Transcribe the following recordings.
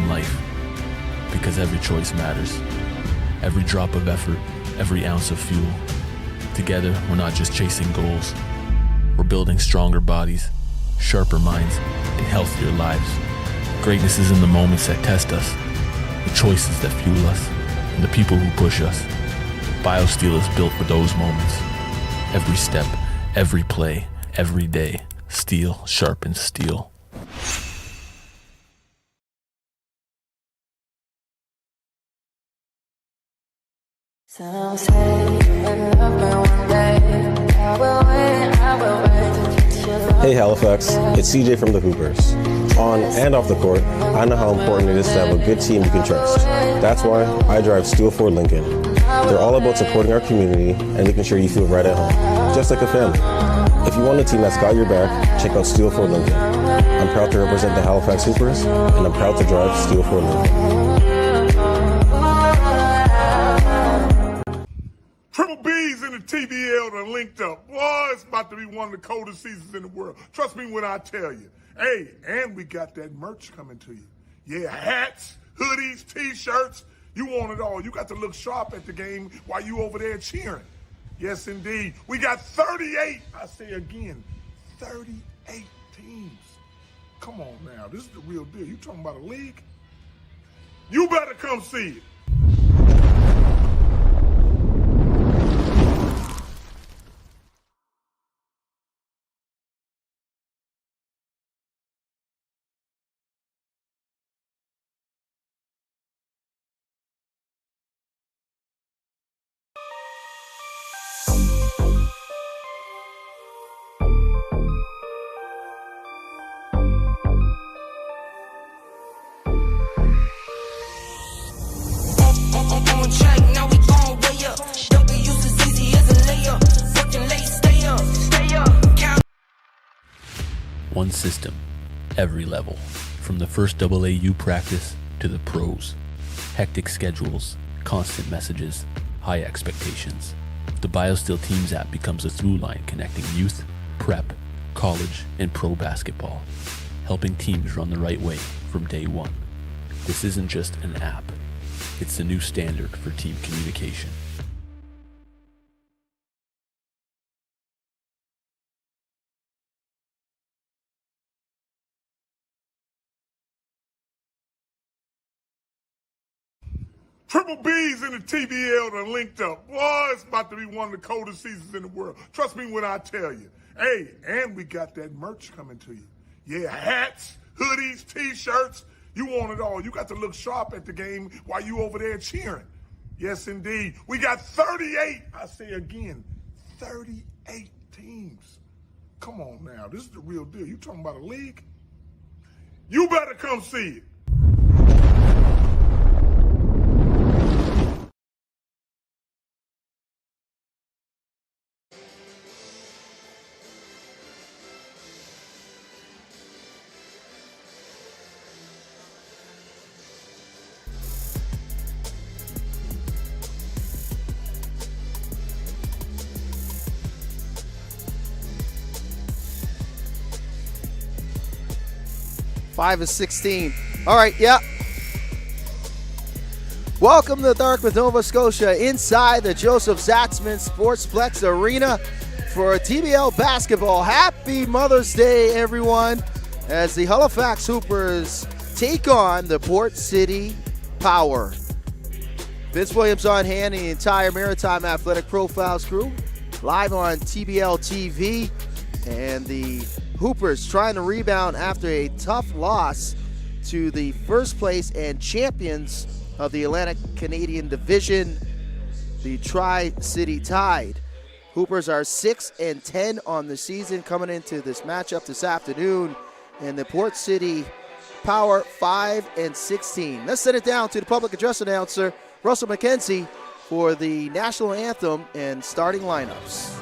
in life. Because every choice matters. Every drop of effort, every ounce of fuel. Together, we're not just chasing goals. We're building stronger bodies, sharper minds, and healthier lives. Greatness is in the moments that test us, the choices that fuel us, and the people who push us. BioSteel is built for those moments. Every step, every play, every day, steel sharpens steel. Some say you'll love me one day. I will wait to kiss your love. Hey Halifax, it's CJ from the Hoopers. On and off the court, I know how important it is to have a good team you can trust. That's why I drive Steel Ford Lincoln. They're all about supporting our community and making sure you feel right at home, just like a family. If you want a team that's got your back, check out Steel Ford Lincoln. I'm proud to represent the Halifax Hoopers, and I'm proud to drive Steel Ford Lincoln. Triple B's in the TBL are linked up. Boy, it's about to be one of the coldest seasons in the world. Trust me when I tell you. Hey, and we got that merch coming to you. Yeah, hats, hoodies, T-shirts. You want it all. You got to look sharp at the game while you over there cheering. Yes, indeed. We got 38, I say again, 38 teams. Come on now. This is the real deal. You talking about a league? You better come see it. One system, every level, from the first AAU practice to the pros. Hectic schedules, constant messages, high expectations. The BioSteel Teams app becomes a through line connecting youth, prep, college, and pro basketball, helping teams run the right way from day one. This isn't just an app, it's the new standard for team communication. Triple B's in the TBL are linked up. Boy, it's about to be one of the coldest seasons in the world. Trust me when I tell you. Hey, and we got that merch coming to you. Yeah, hats, hoodies, T-shirts. You want it all. You got to look sharp at the game while you over there cheering. Yes, indeed. We got 38, I say again, 38 teams. Come on now. This is the real deal. You talking about a league? You better come see it. Five of 16. All right, yeah. Welcome to Dartmouth, Nova Scotia, inside the Joseph Zatzman Sportsplex Arena for TBL basketball. Happy Mother's Day, everyone, as the Halifax Hoopers take on the Port City Power. Vince Williams on hand and the entire Maritime Athletic Profiles crew, live on TBL TV, and the Hoopers trying to rebound after a tough loss to the first place and champions of the Atlantic Canadian Division, the Tri-City Tide. Hoopers are 6-10 on the season coming into this matchup this afternoon, and the Port City Power 5-16. Let's send it down to the public address announcer, Russell McKenzie, for the national anthem and starting lineups.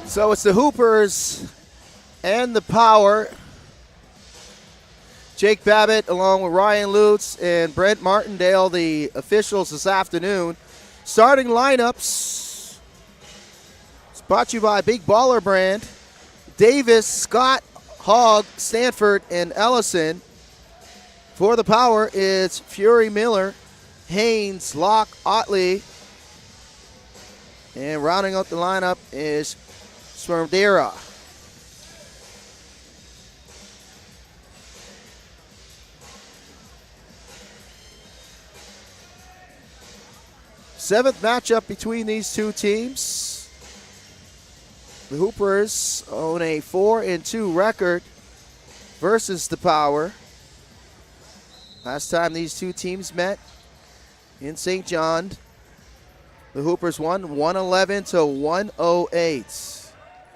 So it's the Hoopers and the Power. Jake Babbitt along with Ryan Lutz and Brent Martindale, the officials this afternoon. Starting lineups. It's brought to you by Big Baller Brand. Davis, Scott, Hogg, Stanford, and Ellison. For the Power, it's Fury, Miller, Haynes, Locke, Otley. And rounding out the lineup is Smerdera. Seventh matchup between these two teams. The Hoopers own a 4-2 record versus the Power. Last time these two teams met in St. John, the Hoopers won 111-108.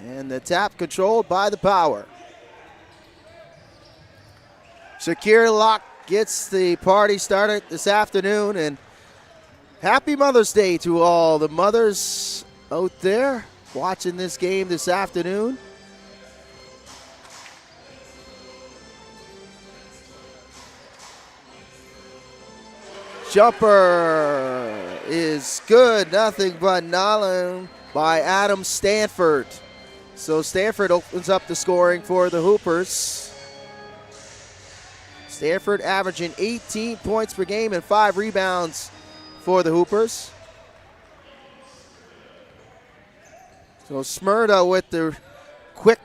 And the tap controlled by the Power. Shakir Locke gets the party started this afternoon. And happy Mother's Day to all the mothers out there watching this game this afternoon. Jumper is good, nothing but Nolan by Adam Stanford. So Stanford opens up the scoring for the Hoopers. Stanford averaging 18 points per game and 5 rebounds for the Hoopers. So Smyrna with the quick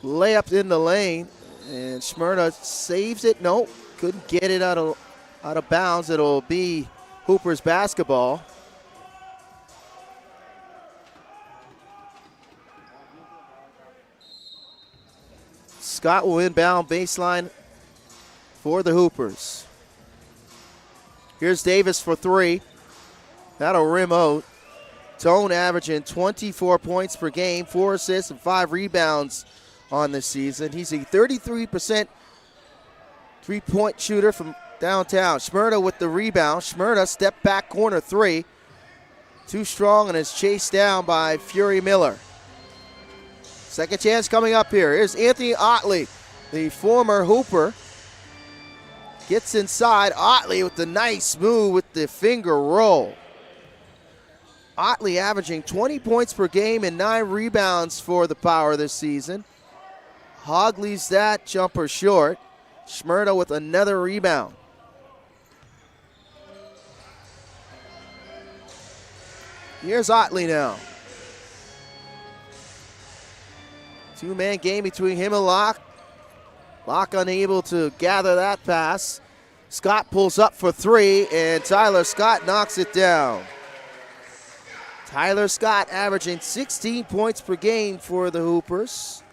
layup in the lane. And Smyrna saves it. Nope, couldn't get it out of bounds. It'll be Hoopers basketball. Scott will inbound baseline for the Hoopers. Here's Davis for 3. That'll rim out. Tone averaging 24 points per game, 4 assists and 5 rebounds on the season. He's a 33% three-point shooter from downtown. Smyrna with the rebound. Smyrna step back corner 3. Too strong and is chased down by Fury Miller. Second chance coming up here. Here's Anthony Otley, the former Hooper. Gets inside. Otley with the nice move with the finger roll. Otley averaging 20 points per game and 9 rebounds for the Power this season. Hogg leaves that jumper short. Smyrna with another rebound. Here's Otley now. Two-man game between him and Locke. Locke unable to gather that pass. Scott pulls up for 3, and Tyler Scott knocks it down. Tyler Scott averaging 16 points per game for the Hoopers.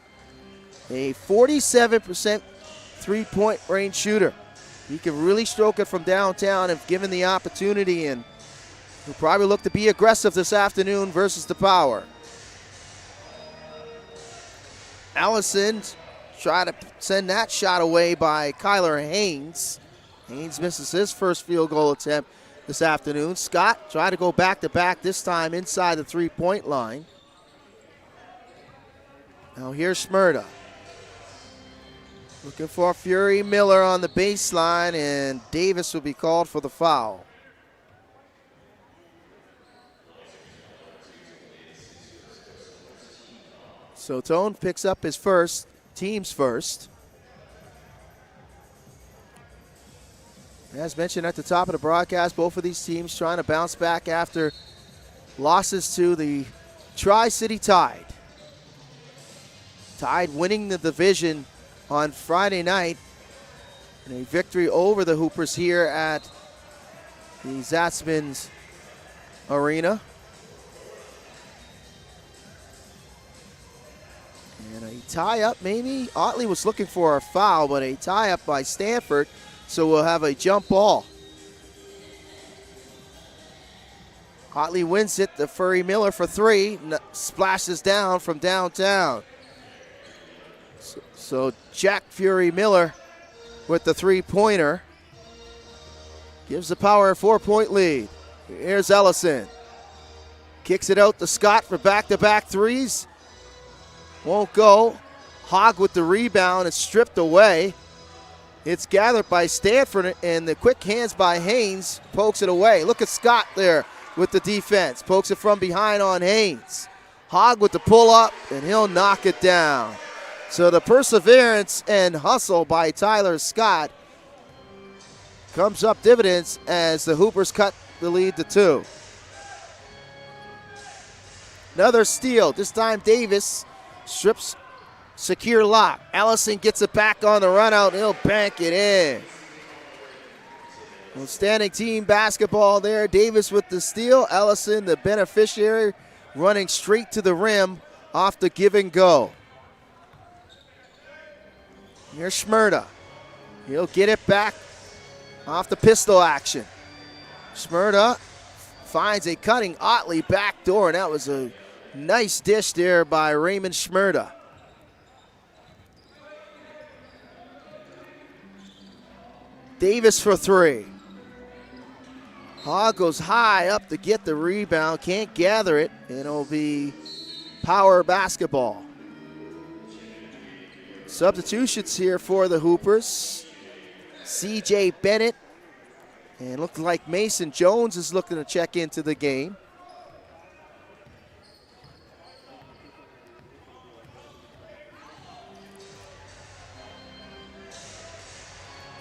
A 47% three-point range shooter. He can really stroke it from downtown if given the opportunity, and he'll probably look to be aggressive this afternoon versus the Power. Allison try to send that shot away by Kyler Haynes. Haynes misses his first field goal attempt this afternoon. Scott try to go back-to-back, this time inside the three-point line. Now here's Smyrna. Looking for Fury Miller on the baseline, and Davis will be called for the foul. So Tone picks up his first, team's first. As mentioned at the top of the broadcast, both of these teams trying to bounce back after losses to the Tri-City Tide. Tide winning the division on Friday night in a victory over the Hoopers here at the Zatzman's Arena. And a tie-up maybe. Otley was looking for a foul, but a tie-up by Stanford. So we'll have a jump ball. Otley wins it to Fury Miller for three. Splashes down from downtown. So Jack Fury Miller with the three-pointer. Gives the Power a 4-point lead. Here's Ellison. Kicks it out to Scott for back-to-back threes. Won't go. Hogg with the rebound. It's stripped away. It's gathered by Stanford, and the quick hands by Haynes pokes it away. Look at Scott there with the defense. Pokes it from behind on Haynes. Hogg with the pull-up, and he'll knock it down. So the perseverance and hustle by Tyler Scott comes up dividends as the Hoopers cut the lead to 2. Another steal. This time Davis strips secure lock. Ellison gets it back on the run out, and he'll bank it in. Outstanding team basketball there. Davis with the steal. Ellison, the beneficiary, running straight to the rim off the give and go. Here's Smyrna. He'll get it back off the pistol action. Smyrna finds a cutting Otley backdoor, and that was a nice dish there by Raymond Smyrna. Davis for three. Hogg goes high up to get the rebound, can't gather it, and it'll be Power basketball. Substitutions here for the Hoopers. C.J. Bennett, and looked like Mason Jones is looking to check into the game.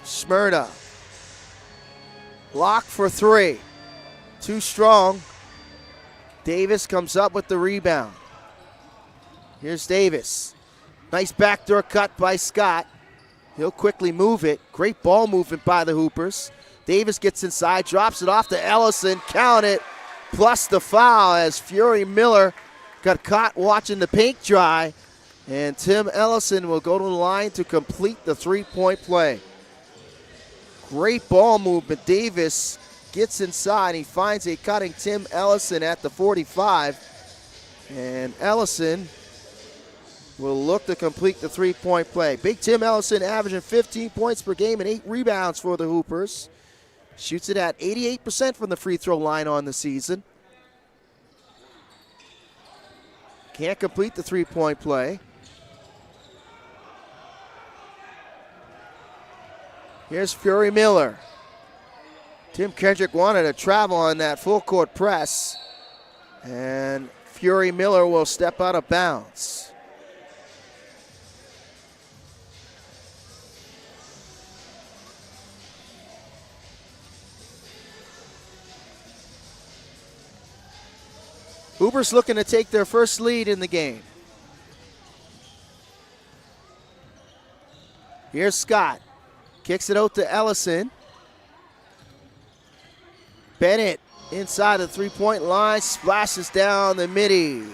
Smyrna. Block for three. Too strong. Davis comes up with the rebound. Here's Davis. Nice backdoor cut by Scott. He'll quickly move it. Great ball movement by the Hoopers. Davis gets inside, drops it off to Ellison. Count it. Plus the foul as Fury Miller got caught watching the paint dry. And Tim Ellison will go to the line to complete the three-point play. Great ball movement. Davis gets inside. He finds a cutting Tim Ellison at the 45. And Ellison will look to complete the three-point play. Big Tim Ellison averaging 15 points per game and 8 rebounds for the Hoopers. Shoots it at 88% from the free throw line on the season. Can't complete the three-point play. Here's Fury Miller. Tim Kendrick wanted to travel on that full court press, and Fury Miller will step out of bounds. Hoopers looking to take their first lead in the game. Here's Scott. Kicks it out to Ellison. Bennett inside the three-point line, splashes down the midi.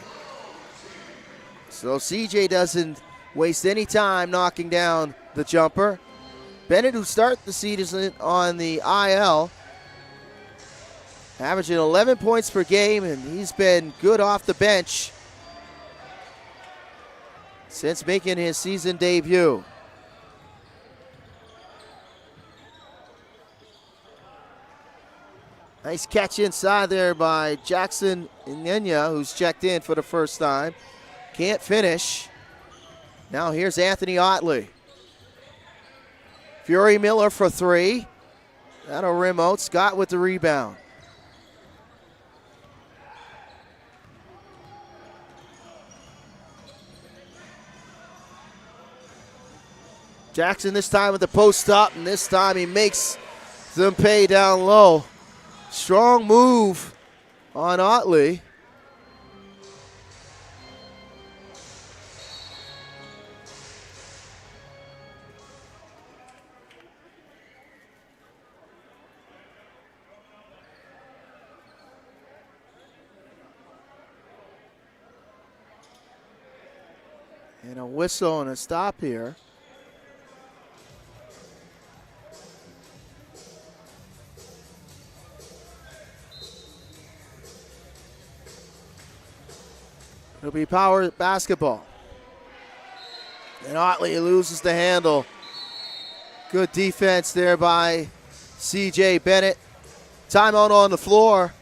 So CJ doesn't waste any time knocking down the jumper. Bennett, who started the season on the IL, averaging 11 points per game, and he's been good off the bench since making his season debut. Nice catch inside there by Jackson Inyenya, who's checked in for the first time. Can't finish. Now here's Anthony Otley. Fury Miller for three. That'll rim out. Scott with the rebound. Jackson this time with the post up, and this time he makes them pay down low. Strong move on Otley. And a whistle and a stop here. It'll be power basketball. And Otley loses the handle. Good defense there by CJ Bennett. Timeout on the floor.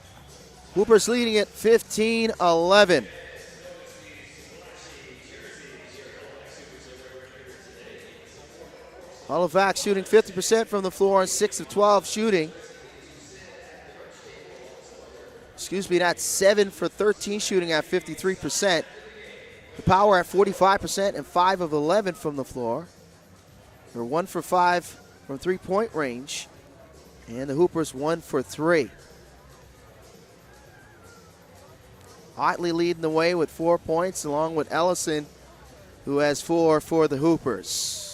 Hoopers leading it 15-11. Halifax shooting 50% from the floor and 6 of 12 shooting. Excuse me, that's 7 for 13 shooting at 53%. The Power at 45% and 5 of 11 from the floor. They're 1 for 5 from three-point range. And the Hoopers 1 for 3. Otley leading the way with 4 points, along with Ellison, who has 4 for the Hoopers.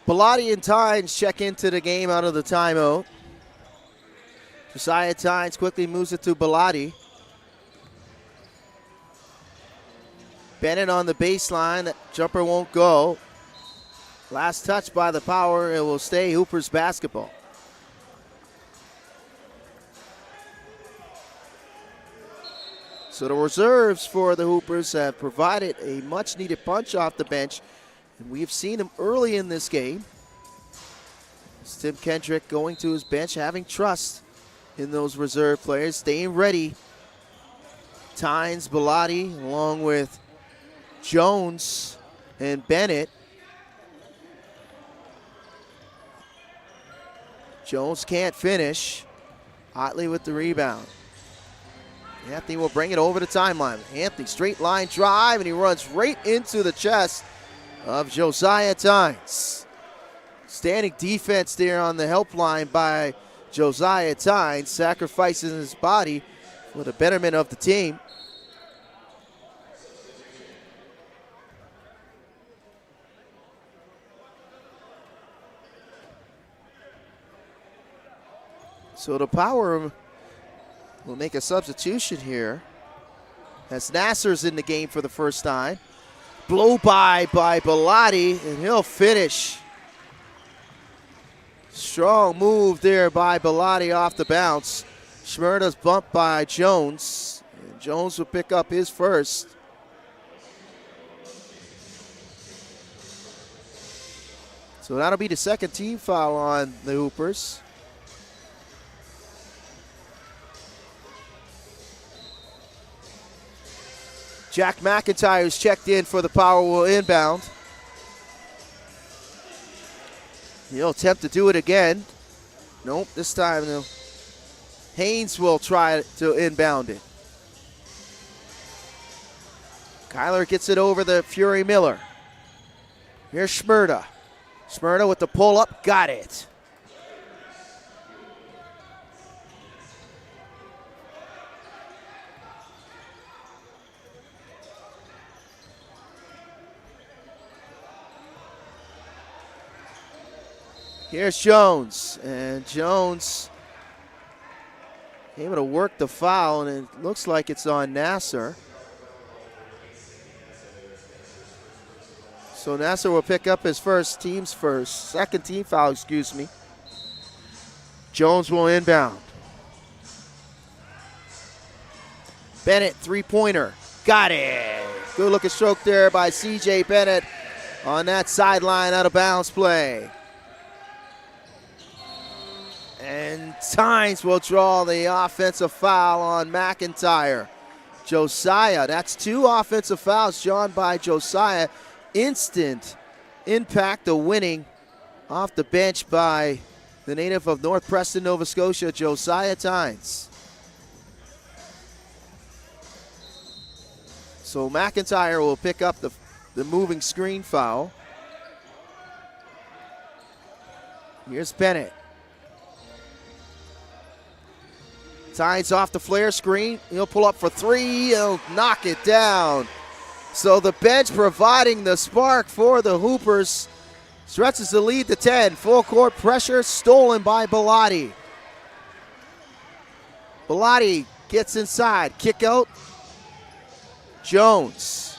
Bellotti and Tynes check into the game out of the timeout. Josiah Tynes quickly moves it to Bellotti. Bennett on the baseline. That jumper won't go. Last touch by the Power. It will stay Hoopers basketball. So the reserves for the Hoopers have provided a much-needed punch off the bench. And we've seen him early in this game. It's Tim Kendrick going to his bench, having trust in those reserve players, staying ready. Tynes, Bellotti, along with Jones and Bennett. Jones can't finish. Otley with the rebound. Anthony will bring it over the timeline. Anthony, straight line drive, and he runs right into the chest of Josiah Tynes. Standing defense there on the help line by Josiah Tynes, sacrificing his body for the betterment of the team. So the Power will make a substitution here as Nasser's in the game for the first time. Blow by Bellotti, and he'll finish. Strong move there by Bellotti off the bounce. Schmerda's bumped by Jones. And Jones will pick up his first. So that'll be the second team foul on the Hoopers. Jack McIntyre's checked in for the Power will inbound. He'll attempt to do it again. Nope, this time no. Haynes will try to inbound it. Kyler gets it over the Fury Miller. Here's Schmerda. Schmerda with the pull-up, got it. Here's Jones, and Jones able to work the foul, and it looks like it's on Nasser. So Nasser will pick up his second team foul, excuse me. Jones will inbound. Bennett, three-pointer, got it. Good looking stroke there by CJ Bennett on that sideline out of bounds play. And Tynes will draw the offensive foul on McIntyre. Josiah, that's two offensive fouls drawn by Josiah. Instant impact of winning off the bench by the native of North Preston, Nova Scotia, Josiah Tynes. So McIntyre will pick up the moving screen foul. Here's Bennett. Tynes off the flare screen. He'll pull up for three. He'll knock it down. So the bench providing the spark for the Hoopers. Stretches the lead to 10. Full court pressure stolen by Bellotti. Bellotti gets inside. Kick out. Jones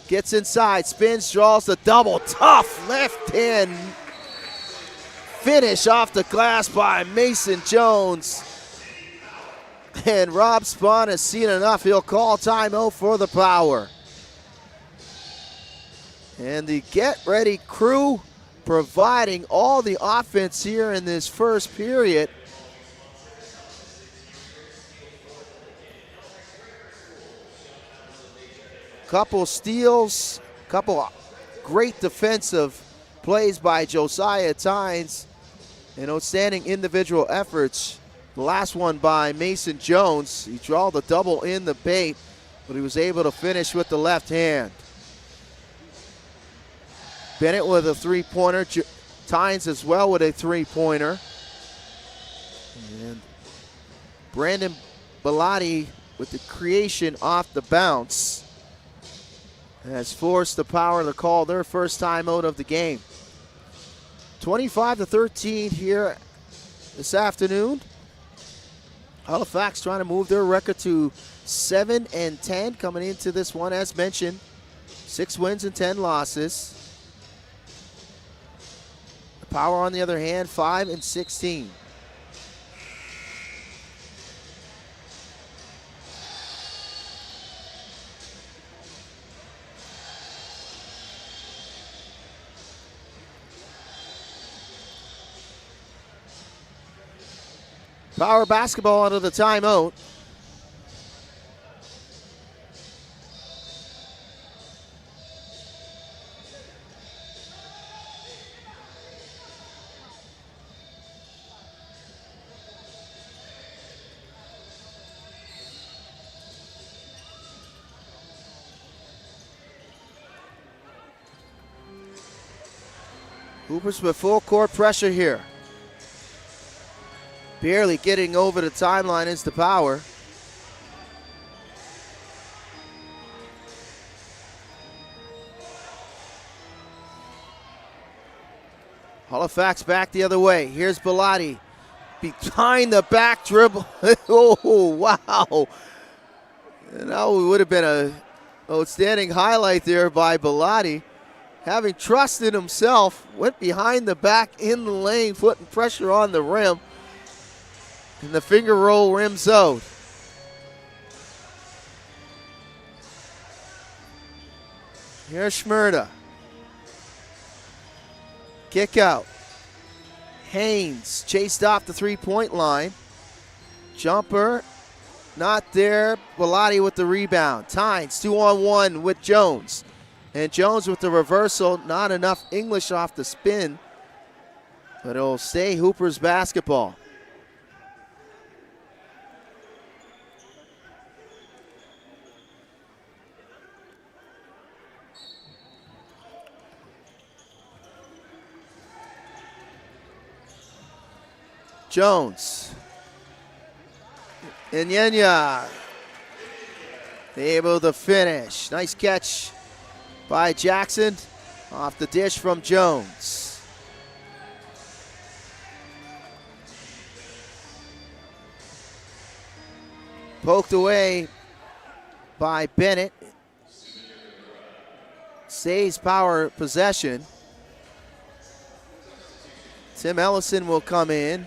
gets inside. Spins, draws the double. Tough left hand finish off the glass by Mason Jones. And Rob Spahn has seen enough. He'll call timeout for the Power. And the get-ready crew providing all the offense here in this first period. Couple steals, couple great defensive plays by Josiah Tynes, and outstanding individual efforts. The last one by Mason Jones. He drew the double in the paint, but he was able to finish with the left hand. Bennett with a three-pointer. Tynes as well with a three-pointer. And Brandon Bellotti with the creation off the bounce has forced the Power to call their first timeout of the game. 25-13 here this afternoon. Halifax trying to move their record to 7-10 coming into this one, as mentioned. 6 wins and 10 losses. The Power, on the other hand, 5-16. Power basketball out of the timeout. Hoopers with full court pressure here. Barely getting over the timeline is the Power. Halifax back the other way. Here's Bellotti. behind the back dribble. Oh, wow. And that would have been an outstanding highlight there by Bellotti. Having trust in himself, went behind the back in the lane, putting pressure on the rim. And the finger roll rims out. Here's Schmerda. Kick out. Haynes chased off the three-point line. Jumper, not there. Bellotti with the rebound. Tynes 2-on-1 with Jones. And Jones with the reversal. Not enough English off the spin. But it'll stay Hoopers basketball. Jones. Inyenya able to finish. Nice catch by Jackson off the dish from Jones. Poked away by Bennett. Saves power possession. Tim Ellison will come in.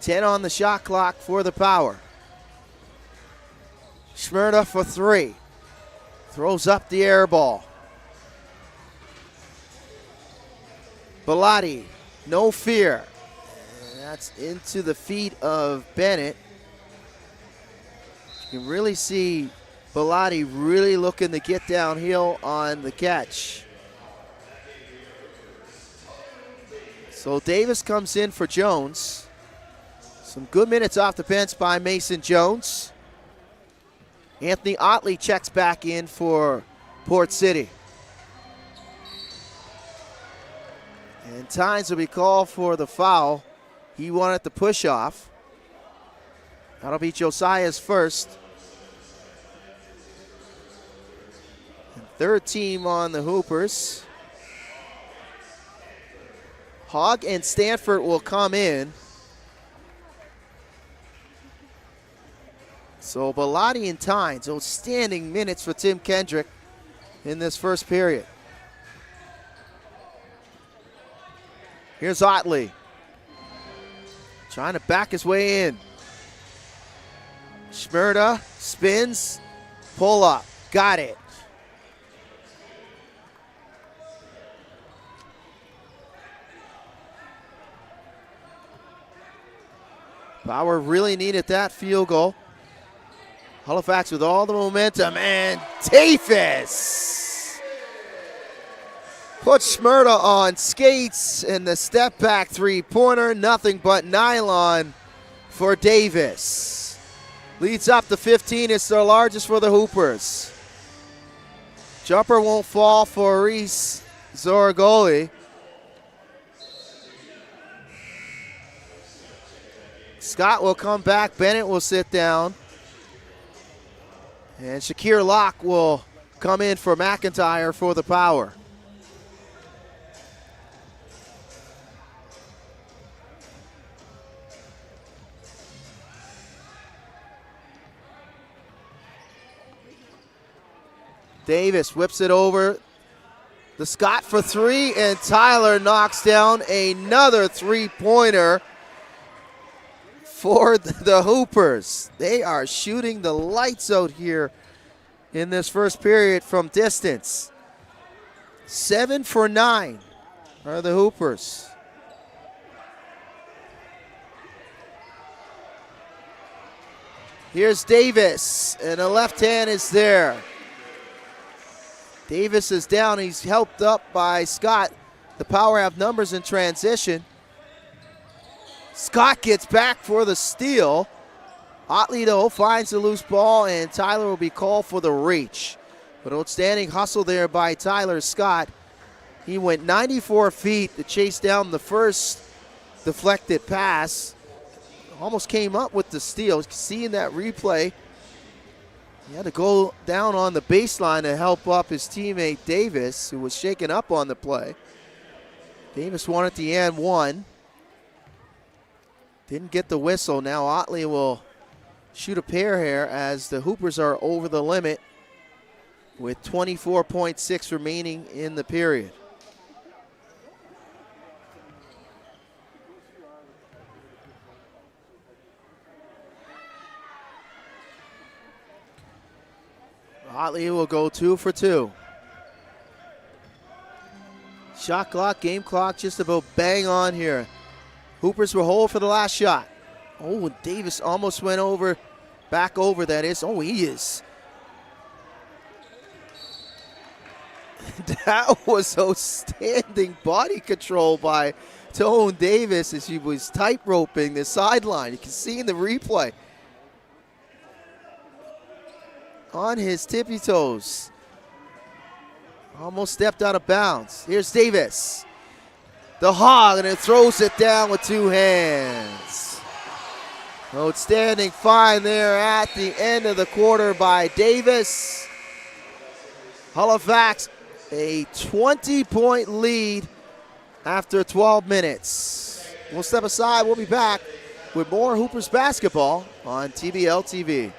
Ten on the shot clock for the Power. Schmerda for three. Throws up the air ball. Bellotti, no fear. And that's into the feet of Bennett. You can really see Bellotti really looking to get downhill on the catch. So Davis comes in for Jones. Some good minutes off the bench by Mason Jones. Anthony Otley checks back in for Port City. And Tynes will be called for the foul. He wanted the push off. That'll be Josiah's first. And third team on the Hoopers. Hogg and Stanford will come in. So Bellotti and Tynes, outstanding minutes for Tim Kendrick in this first period. Here's Otley. Trying to back his way in. Schmerda spins, pull up, got it. Power really needed that field goal. Halifax with all the momentum, and Davis puts Schmerda on skates, and the step back three-pointer, nothing but nylon for Davis. Leads up to 15, it's the largest for the Hoopers. Jumper won't fall for Reese Zorgoli. Scott will come back, Bennett will sit down. And Shakir Locke will come in for McIntyre for the Power. Davis whips it over the Scott for three, and Tyler knocks down another three-pointer for the Hoopers. They are shooting the lights out here in this first period from distance. 7 for 9 are the Hoopers. Here's Davis, and the left hand is there. Davis is down. He's helped up by Scott. The Power have numbers in transition. Scott gets back for the steal. Otley, though, finds the loose ball, and Tyler will be called for the reach. But outstanding hustle there by Tyler Scott. He went 94 feet to chase down the first deflected pass. Almost came up with the steal. You can see in that replay. He had to go down on the baseline to help up his teammate Davis, who was shaken up on the play. Davis won at the end, won. Didn't get the whistle. Now Otley will shoot a pair here as the Hoopers are over the limit with 24.6 remaining in the period. Otley will go 2 for 2. Shot clock, game clock just about bang on here. Hoopers will hold for the last shot. Oh, Davis almost went over, back over that is. Oh, he is. That was outstanding body control by Tone Davis as he was tight-roping the sideline. You can see in the replay. On his tippy toes. Almost stepped out of bounds. Here's Davis. The hog, and it throws it down with 2 hands. Outstanding find there at the end of the quarter by Davis. Halifax, a 20-point lead after 12 minutes. We'll step aside. We'll be back with more Hoopers basketball on TBL TV.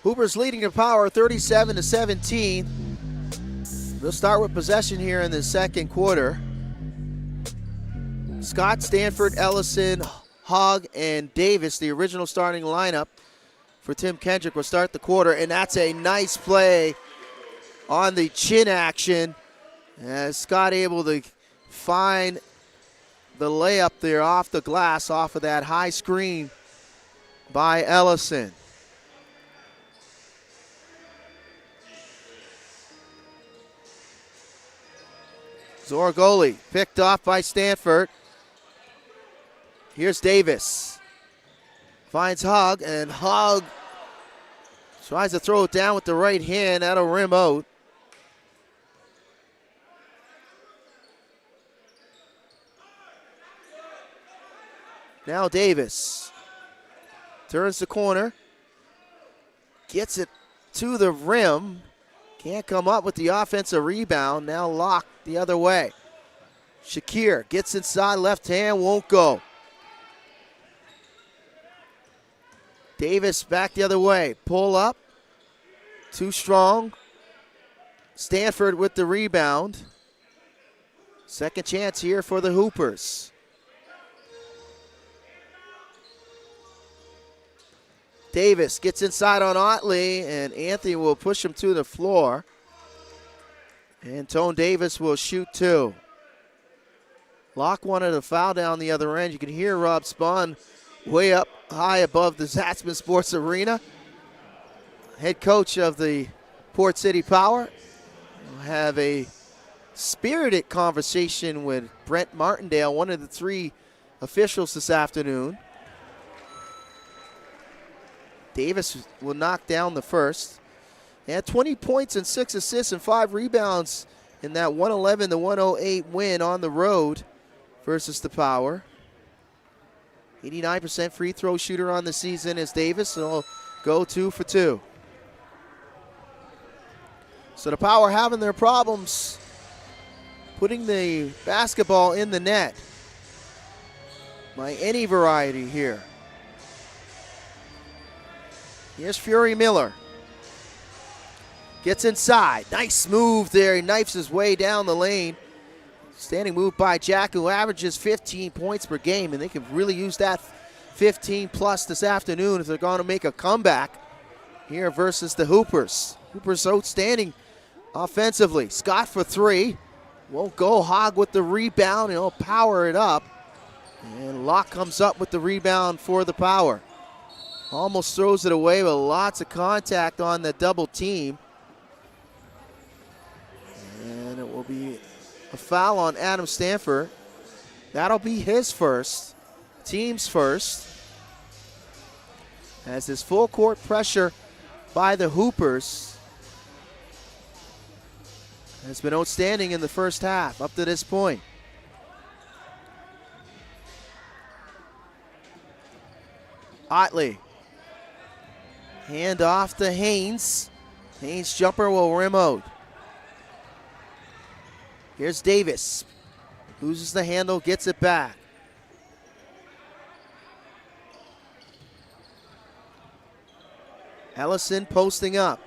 Hoopers leading the power 37-17. We'll start with possession here in the second quarter. Scott, Stanford, Ellison, Hogg, and Davis, the original starting lineup for Tim Kendrick, will start the quarter, and that's a nice play on the chin action as Scott able to find the layup there off the glass off of that high screen by Ellison. Zorgoli picked off by Stanford. Here's Davis. Finds Hogg, and Hogg tries to throw it down with the right hand. That'll rim out. Now Davis turns the corner. Gets it to the rim. Can't come up with the offensive rebound. Now locked the other way. Shakir gets inside, left hand, won't go. Davis back the other way. Pull up. Too strong. Stanford with the rebound. Second chance here for the Hoopers. Davis gets inside on Otley, and Anthony will push him to the floor. And Tone Davis will shoot 2. Locke wanted a foul down the other end. You can hear Rob Spahn way up high above the Zatzman Sports Arena. Head coach of the Port City Power. We'll have a spirited conversation with Brent Martindale, one of the 3 officials this afternoon. Davis will knock down the first. He had 20 points and 6 assists and 5 rebounds in that 111-108 win on the road versus the Power. 89% free throw shooter on the season is Davis, and he'll go 2 for 2. So the Power having their problems putting the basketball in the net by any variety here. Here's Fury Miller. Gets inside. Nice move there. He knifes his way down the lane. Standing move by Jack, who averages 15 points per game, and they can really use that 15 plus this afternoon if they're going to make a comeback here versus the Hoopers. Hoopers outstanding offensively. Scott for 3. Won't go. Hogg with the rebound, and he'll power it up. And Locke comes up with the rebound for the Power. Almost throws it away with lots of contact on the double team. And it will be a foul on Adam Stanford. That'll be his first, team's first. As this full court pressure by the Hoopers has been outstanding in the first half up to this point. Otley. Hand off to Haynes. Haynes' jumper will rim out. Here's Davis. Loses the handle, gets it back. Ellison posting up.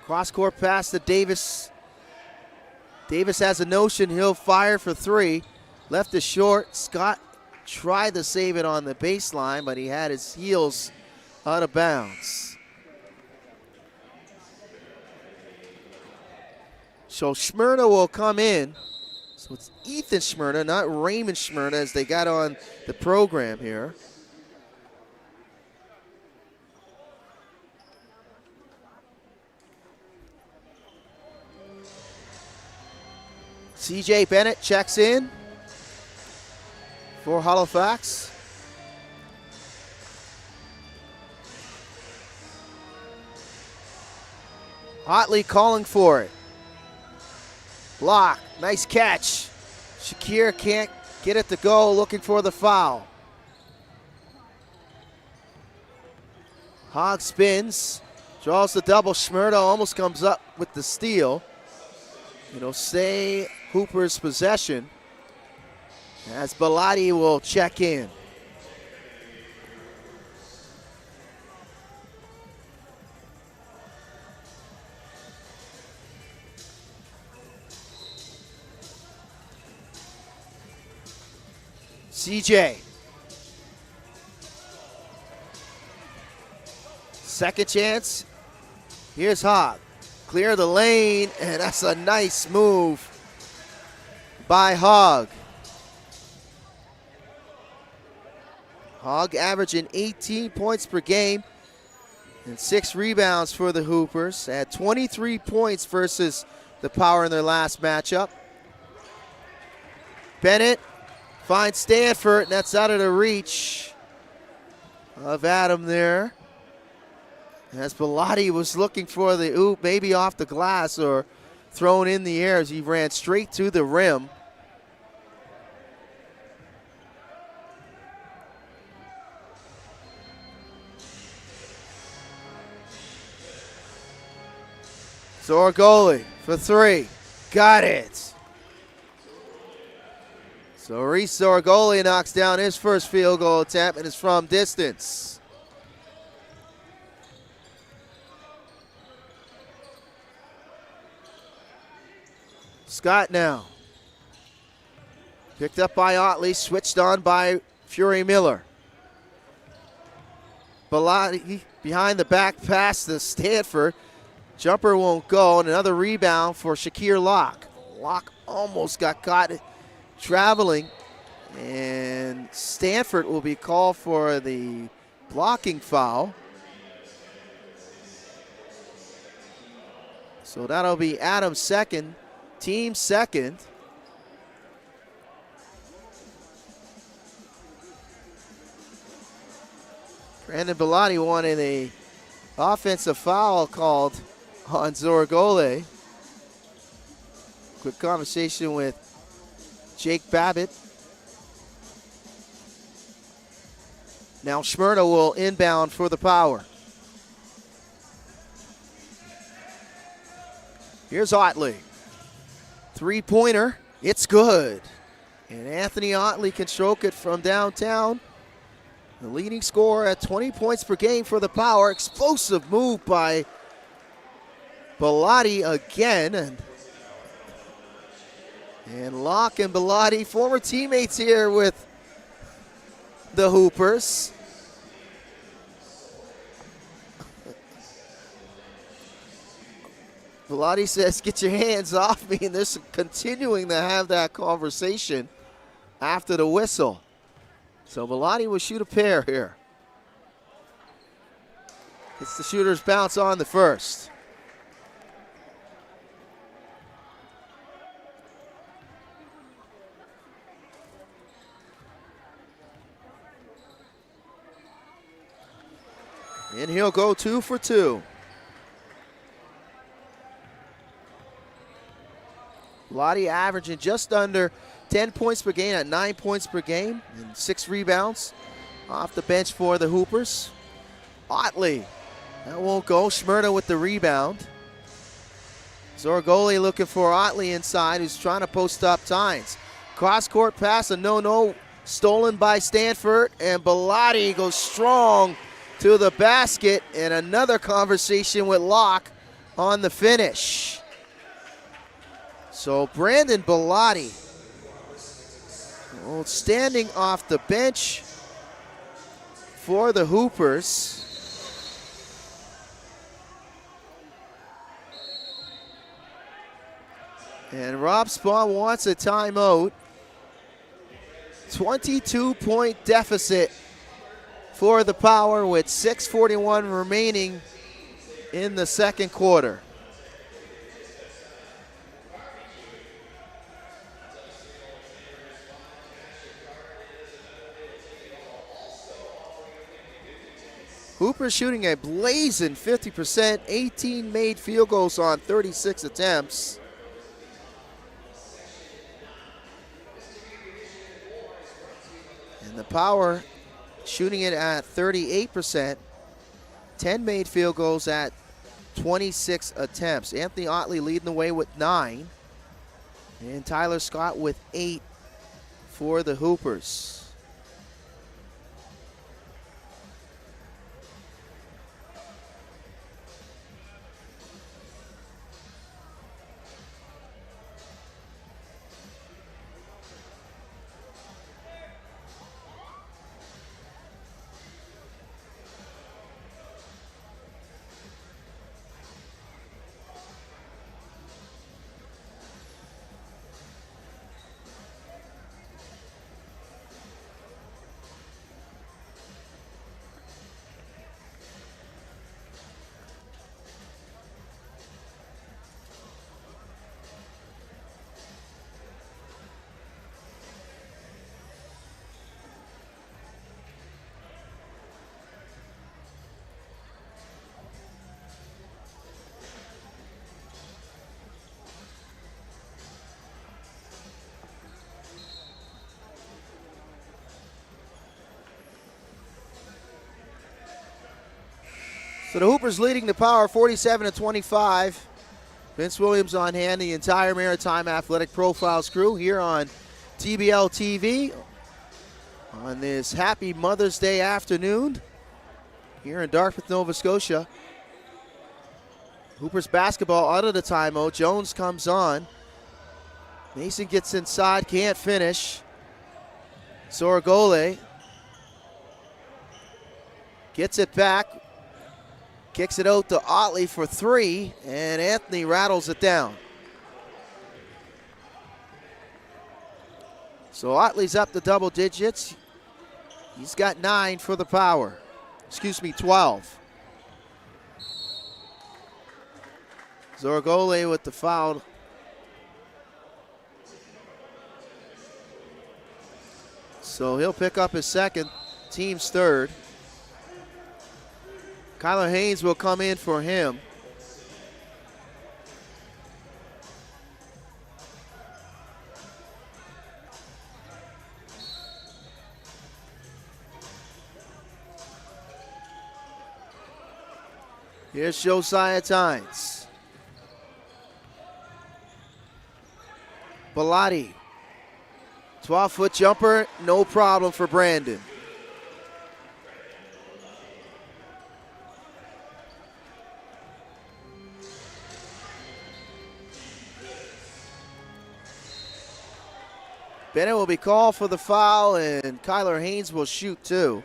Cross-court pass to Davis. Davis has a notion he'll fire for 3. Left is short. Scott tried to save it on the baseline, but he had his heels out of bounds. So Smyrna will come in. So it's Ethan Smyrna, not Raymond Smyrna, as they got on the program here. CJ Bennett checks in for Halifax. Otley calling for it. Block, nice catch. Shakir can't get it to go, looking for the foul. Hogg spins, draws the double. Smyrna almost comes up with the steal. It'll stay Hooper's possession as Bellotti will check in. CJ. Second chance. Here's Hogg. Clear the lane, and that's a nice move by Hogg. Hogg averaging 18 points per game and 6 rebounds for the Hoopers. Had 23 points versus the Power in their last matchup. Bennett finds Stanford, and that's out of the reach of Adam there. As Bellotti was looking for the oop, maybe off the glass or thrown in the air as he ran straight to the rim. Sorgoli for 3. Got it. So Reese Sorgoli knocks down his first field goal attempt, and it's from distance. Scott now. Picked up by Otley, switched on by Fury Miller. Bellotti behind the back pass to Stanford. Jumper won't go, and another rebound for Shakir Locke. Locke almost got caught traveling, and Stanford will be called for the blocking foul. So that'll be Adam's second, team second. Brandon Bellotti wanted a offensive foul called on Zorgole. Quick conversation with Jake Babbitt. Now Smyrna will inbound for the Power. Here's Otley. Three-pointer, it's good. And Anthony Otley can stroke it from downtown. The leading scorer at 20 points per game for the Power. Explosive move by Bellotti again. And Locke and Bellotti, former teammates here with the Hoopers. Bellotti says, get your hands off me, and they're continuing to have that conversation after the whistle. So Bellotti will shoot a pair here. It's the shooter's bounce on the first. And he'll go 2 for 2. Bellotti averaging just under 10 points per game at 9 points per game and 6 rebounds off the bench for the Hoopers. Otley, that won't go. Smyrna with the rebound. Zorgole looking for Otley inside, who's trying to post up Tynes. Cross-court pass, a no-no, stolen by Stanford, and Bellotti goes strong to the basket, and another conversation with Locke on the finish. So Brandon Bellotti, standing off the bench for the Hoopers. And Rob Spawn wants a timeout. 22-point deficit for the Power with 6:41 remaining in the second quarter. Hooper shooting a blazing 50%, 18 made field goals on 36 attempts. And the Power shooting it at 38%, 10 made field goals at 26 attempts. Anthony Otley leading the way with 9, and Tyler Scott with 8 for the Hoopers. So the Hoopers leading the Power 47-25. Vince Williams on hand, the entire Maritime Athletic Profiles crew here on TBL TV on this happy Mother's Day afternoon here in Dartmouth, Nova Scotia. Hoopers basketball out of the timeout. Jones comes on. Mason gets inside, can't finish. Zorgole gets it back. Kicks it out to Otley for 3, and Anthony rattles it down. So Otley's up to double digits. He's got 9 for the Power. 12. Zorgole with the foul. So he'll pick up his second, team's third. Kyler Haynes will come in for him. Here's Josiah Tynes. Bellotti. 12-foot jumper, no problem for Brandon. Bennett will be called for the foul, and Kyler Haynes will shoot too.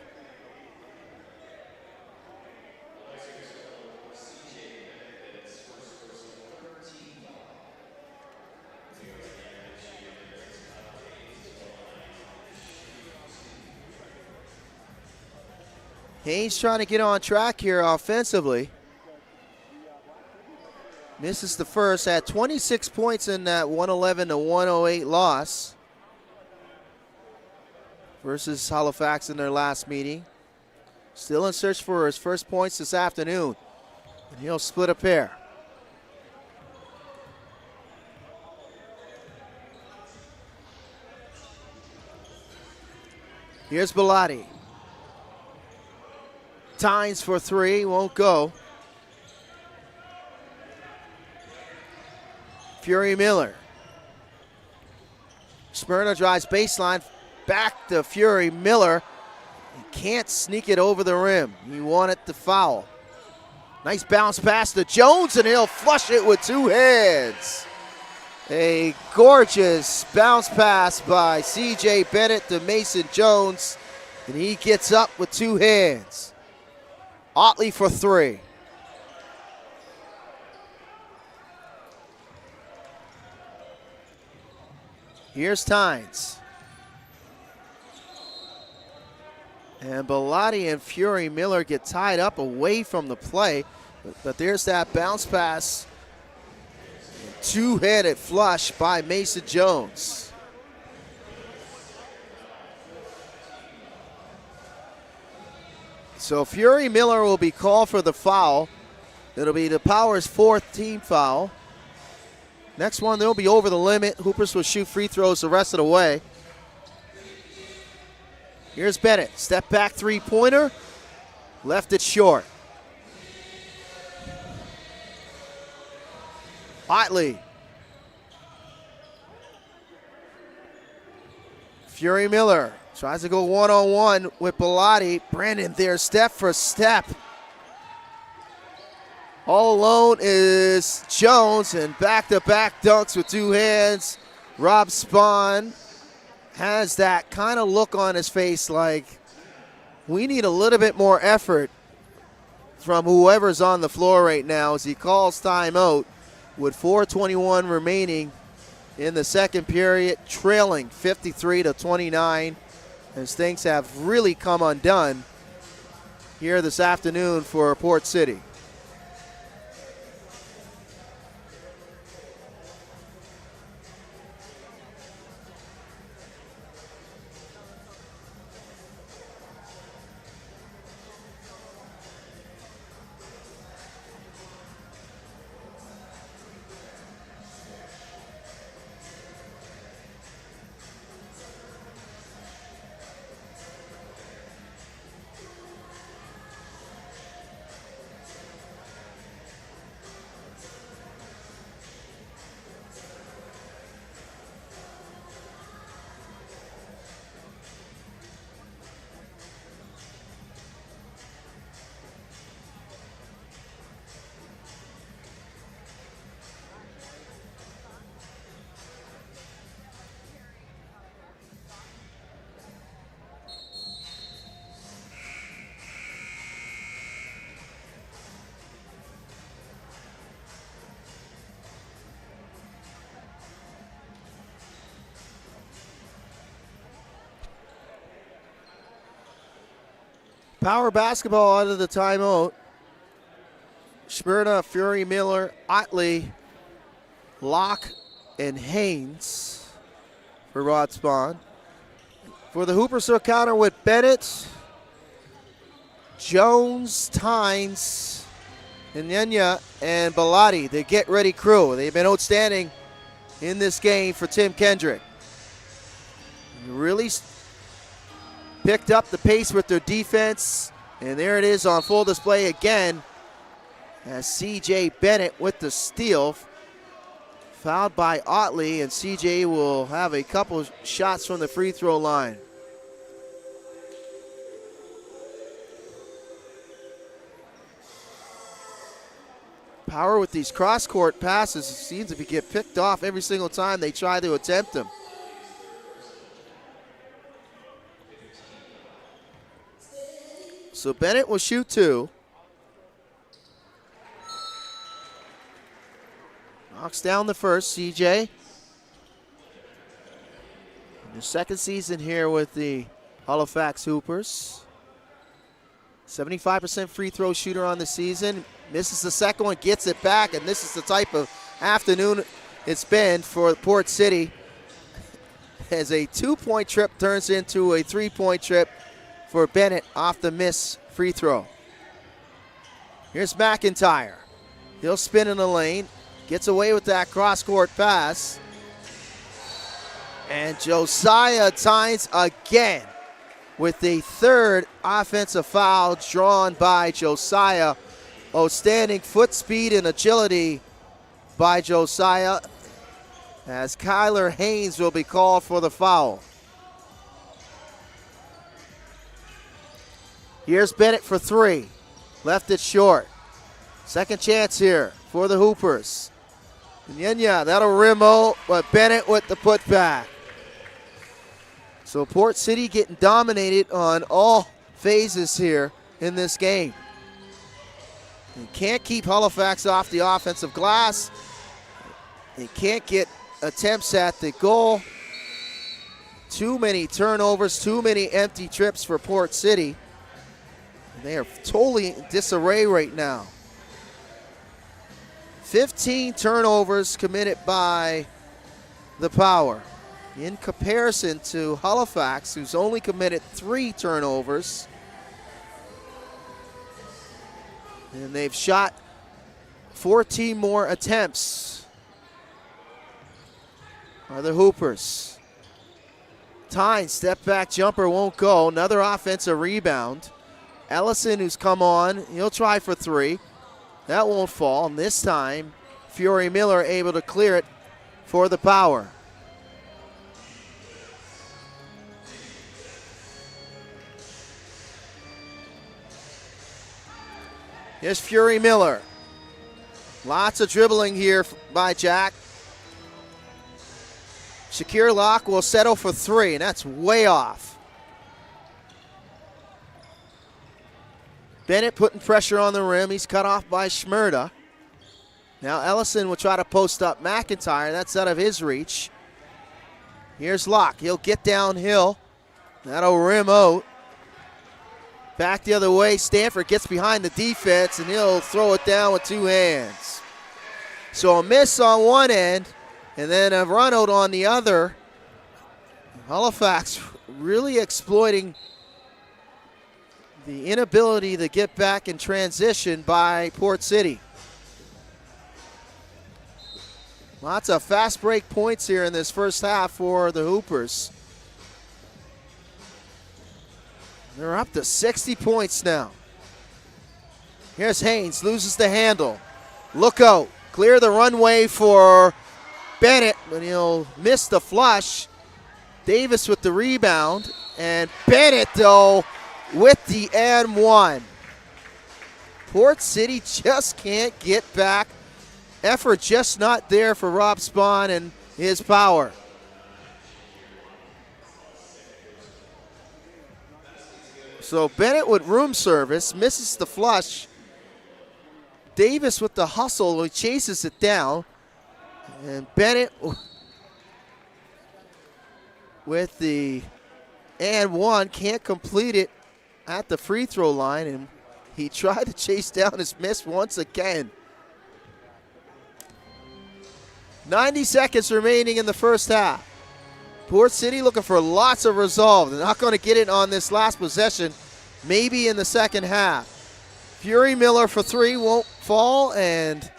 Haynes trying to get on track here offensively. Misses the first, had 26 points in that 111-108 loss versus Halifax in their last meeting. Still in search for his first points this afternoon, and he'll split a pair. Here's Bellotti. Tynes for three, won't go. Fury Miller. Smyrna drives baseline, back to Fury Miller. He can't sneak it over the rim. He wanted the foul. Nice bounce pass to Jones, and he'll flush it with two hands. A gorgeous bounce pass by C.J. Bennett to Mason Jones, and he gets up with two hands. Otley for three. Here's Tynes. And Bellotti and Fury Miller get tied up away from the play, but there's that bounce pass. Two-headed flush by Mason Jones. So Fury Miller will be called for the foul. It'll be the Powers' fourth team foul. Next one, they'll be over the limit. Hoopers will shoot free throws the rest of the way. Here's Bennett. Step back three-pointer. Left it short. Otley. Fury Miller tries to go one-on-one with Bellotti. Brandon there, step for step. All alone is Jones, and back-to-back dunks with two hands. Rob Spahn has that kind of look on his face like we need a little bit more effort from whoever's on the floor right now as he calls timeout with 4:21 remaining in the second period, trailing 53-29 as things have really come undone here this afternoon for Port City. Power basketball out of the timeout. Smyrna, Fury Miller, Otley, Locke, and Haynes for Rod Spahn. For the Hoopers, he'll counter with Bennett, Jones, Tynes, Inyanya, and Bellotti, the get-ready crew. They've been outstanding in this game for Tim Kendrick. Really picked up the pace with their defense, and there it is on full display again as C.J. Bennett with the steal. Fouled by Otley, and C.J. will have a couple shots from the free throw line. Power with these cross-court passes seems to get picked off every single time they try to attempt them. So Bennett will shoot 2. Knocks down the first, CJ. The second season here with the Halifax Hoopers. 75% free throw shooter on the season. Misses the second one, gets it back, and this is the type of afternoon it's been for Port City as a 2-point trip turns into a 3-point trip for Bennett off the miss free throw. Here's McIntyre. He'll spin in the lane, gets away with that cross-court pass, and Josiah Tynes again with the third offensive foul drawn by Josiah. Outstanding foot speed and agility by Josiah as Kyler Haynes will be called for the foul. Here's Bennett for 3. Left it short. Second chance here for the Hoopers. Nyenya, that'll rim out, but Bennett with the putback. So Port City getting dominated on all phases here in this game. They can't keep Halifax off the offensive glass. They can't get attempts at the goal. Too many turnovers, too many empty trips for Port City. They are totally in disarray right now. 15 turnovers committed by the Power. In comparison to Halifax, who's only committed 3 turnovers. And they've shot 14 more attempts. Are the Hoopers. Tynes, step back jumper won't go. Another offensive rebound. Ellison, who's come on, he'll try for 3. That won't fall. And this time, Fury Miller able to clear it for the Power. Here's Fury Miller. Lots of dribbling here by Jack. Shakir Locke will settle for 3, and that's way off. Bennett putting pressure on the rim. He's cut off by Schmerda. Now Ellison will try to post up McIntyre. That's out of his reach. Here's Locke. He'll get downhill. That'll rim out. Back the other way. Stanford gets behind the defense, and he'll throw it down with 2 hands. So a miss on one end, and then a run out on the other. Halifax really exploiting the inability to get back in transition by Port City. Lots of fast break points here in this first half for the Hoopers. They're up to 60 points now. Here's Haynes, loses the handle. Look out, clear the runway for Bennett, but he'll miss the flush. Davis with the rebound, and Bennett, though, with the and 1. Port City just can't get back. Effort just not there for Rob Spahn and his Power. So Bennett with room service, misses the flush. Davis with the hustle, he chases it down. And Bennett with the and 1, can't complete it at the free throw line, and he tried to chase down his miss once again. 90 seconds remaining in the first half. Port City looking for lots of resolve. They're not going to get it on this last possession. maybe in the second half. Fury Miller for three won't fall, and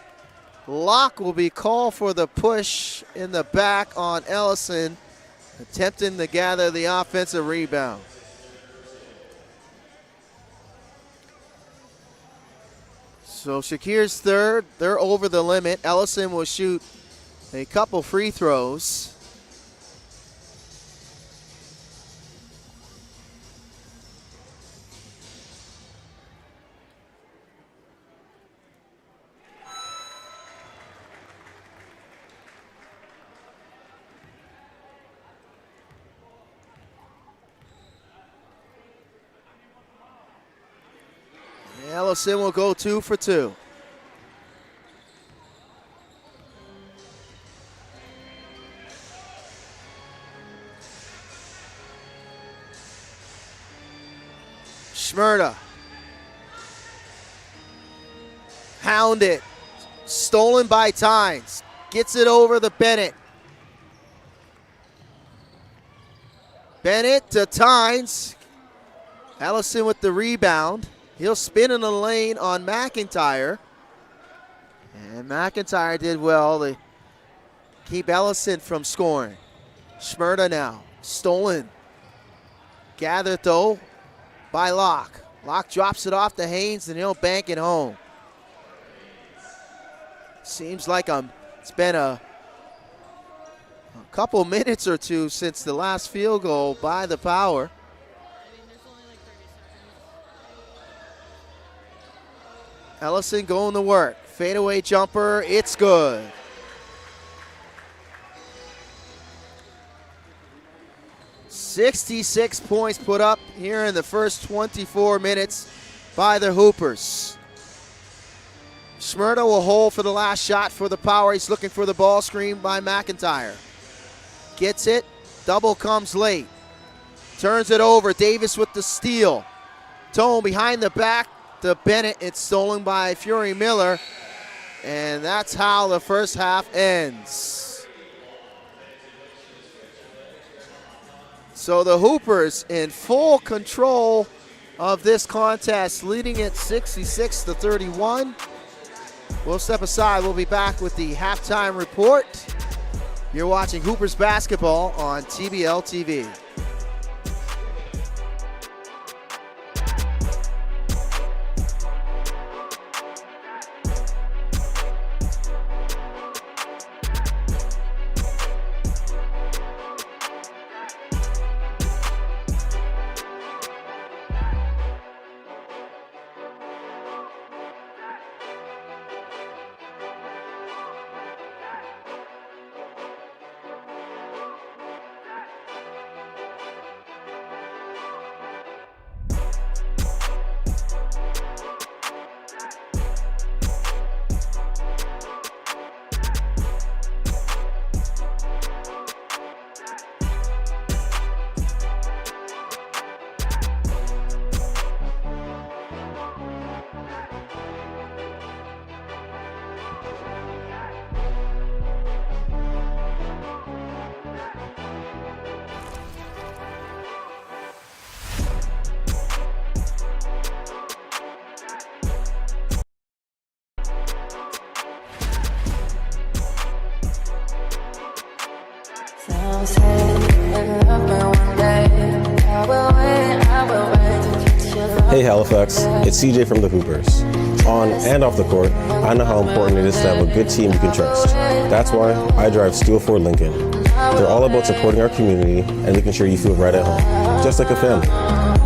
Locke will be called for the push in the back on Ellison, attempting to gather the offensive rebound. So Shakir's third, they're over the limit. Ellison will shoot a couple free throws. Ellison will go 2 for 2. Shmurda. Hounded. Stolen by Tynes. Gets it over to Bennett. Bennett to Tynes. Ellison with the rebound. He'll spin in the lane on McIntyre. And McIntyre did well to keep Ellison from scoring. Shmurda now. Stolen. Gathered though by Locke. Locke drops it off to Haynes and he'll bank it home. Seems like it's been a couple minutes or two since the last field goal by the Power. Ellison going to work. Fadeaway jumper, it's good. "66 points put up here in the first 24 minutes by the Hoopers. Shmurda will hold for the last shot for the Power. He's looking for the ball screen by McIntyre. Gets it, double comes late. Turns it over, Davis with the steal. Tone behind the back to Bennett. It's stolen by Fury Miller. And that's how the first half ends. So the Hoopers in full control of this contest, leading it 66-31. We'll step aside. We'll be back with the halftime report. You're watching Hoopers basketball on TBL TV. Hey Halifax, it's CJ from the Hoopers. On and off the court, I know how important it is to have a good team you can trust. That's why I drive Steel Ford Lincoln. They're all about supporting our community and making sure you feel right at home, just like a family.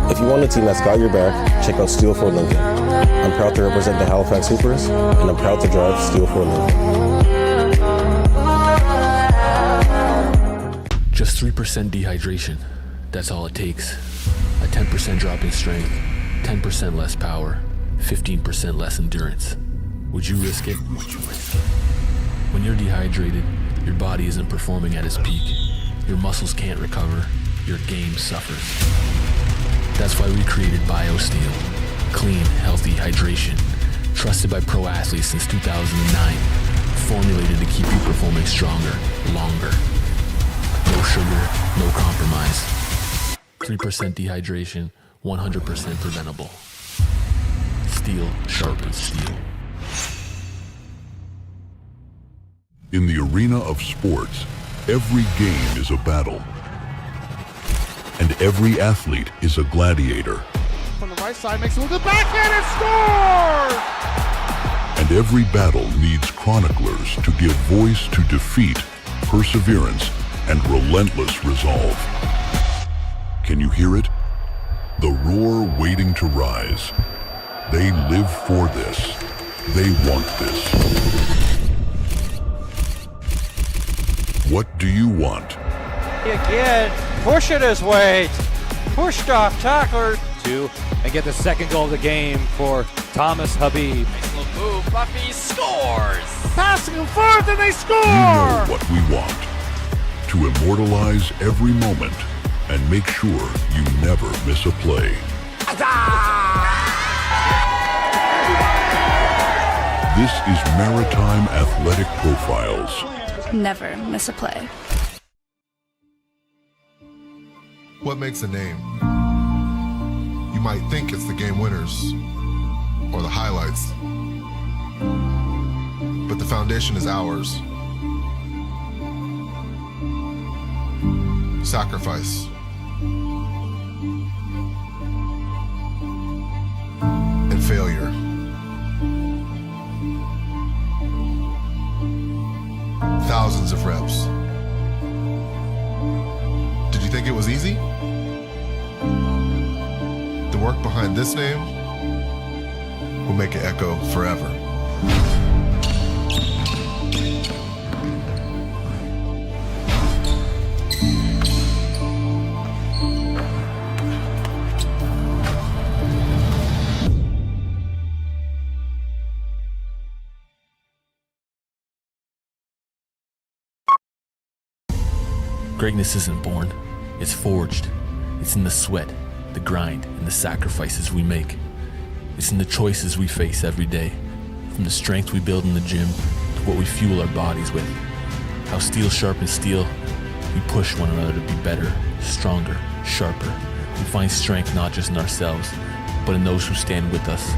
If you want a team that's got your back, check out Steel Ford Lincoln. I'm proud to represent the Halifax Hoopers, and I'm proud to drive Steel Ford Lincoln. Just 3% dehydration. That's all it takes. A 10% drop in strength, 10% less power, 15% less endurance. Would you risk it? When you're dehydrated, your body isn't performing at its peak. Your muscles can't recover. Your game suffers. That's why we created BioSteel. Clean, healthy hydration. Trusted by pro athletes since 2009. Formulated to keep you performing stronger, longer. No sugar, no compromise. 3% dehydration, 100% preventable. Steel sharpens steel. In the arena of sports, every game is a battle. And every athlete is a gladiator. From the right side, makes a little backhand and scores! And every battle needs chroniclers to give voice to defeat, perseverance, and relentless resolve. Can you hear it? The roar waiting to rise. They live for this. They want this. What do you want? Again, pushing his weight. Pushed off tackler. Two, and get the second goal of the game for Thomas Habib. Nice little move. Buffy scores. Passing him forth and they score! You know what we want. To immortalize every moment and make sure you never miss a play. This is Maritime Athletic Profiles. Never miss a play. What makes a name? You might think it's the game winners or the highlights, but the foundation is ours. Sacrifice. And failure. Thousands of reps. Did you think it was easy? The work behind this name will make it echo forever. Greatness isn't born, it's forged. It's in the sweat, the grind, and the sacrifices we make. It's in the choices we face every day, from the strength we build in the gym to what we fuel our bodies with. How steel sharpens steel, we push one another to be better, stronger, sharper. We find strength not just in ourselves, but in those who stand with us,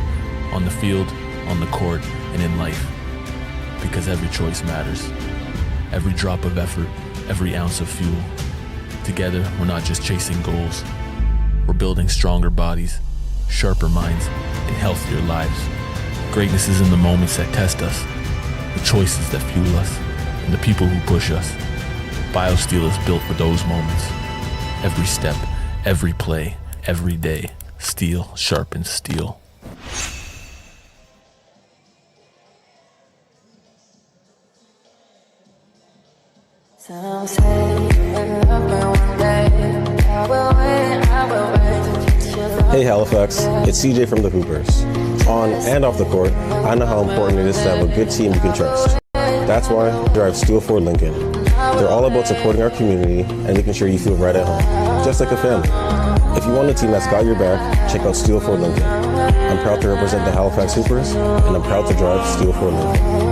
on the field, on the court, and in life. Because every choice matters. Every drop of effort, every ounce of fuel. Together, we're not just chasing goals. We're building stronger bodies, sharper minds, and healthier lives. Greatness is in the moments that test us, the choices that fuel us, and the people who push us. BioSteel is built for those moments. Every step, every play, every day, steel sharpens steel. Some say you love me one day. I will wait to kiss your love. Hey Halifax, it's CJ from the Hoopers. On and off the court, I know how important it is to have a good team you can trust. That's why I drive Steel Ford Lincoln. They're all about supporting our community and making sure you feel right at home, just like a family. If you want a team that's got your back, check out Steel Ford Lincoln. I'm proud to represent the Halifax Hoopers, and I'm proud to drive Steel Ford Lincoln.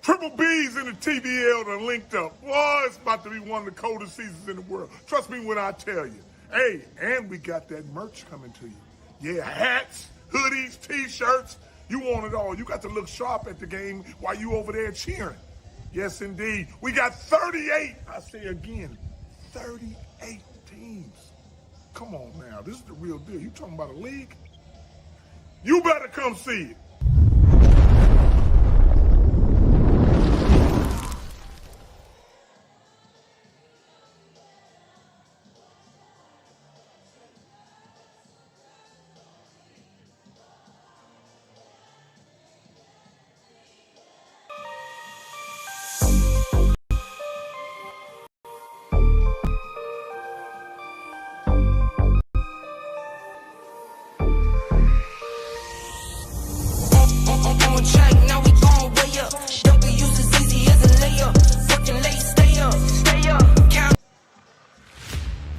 Triple B's in the TBL done linked up. Boy, it's about to be one of the coldest seasons in the world. Trust me when I tell you. Hey, and we got that merch coming to you. Yeah, hats, hoodies, T-shirts. You want it all. You got to look sharp at the game while you over there cheering. Yes, indeed. We got 38, I say again, 38 teams. Come on now, this is the real deal. You talking about a league? You better come see it.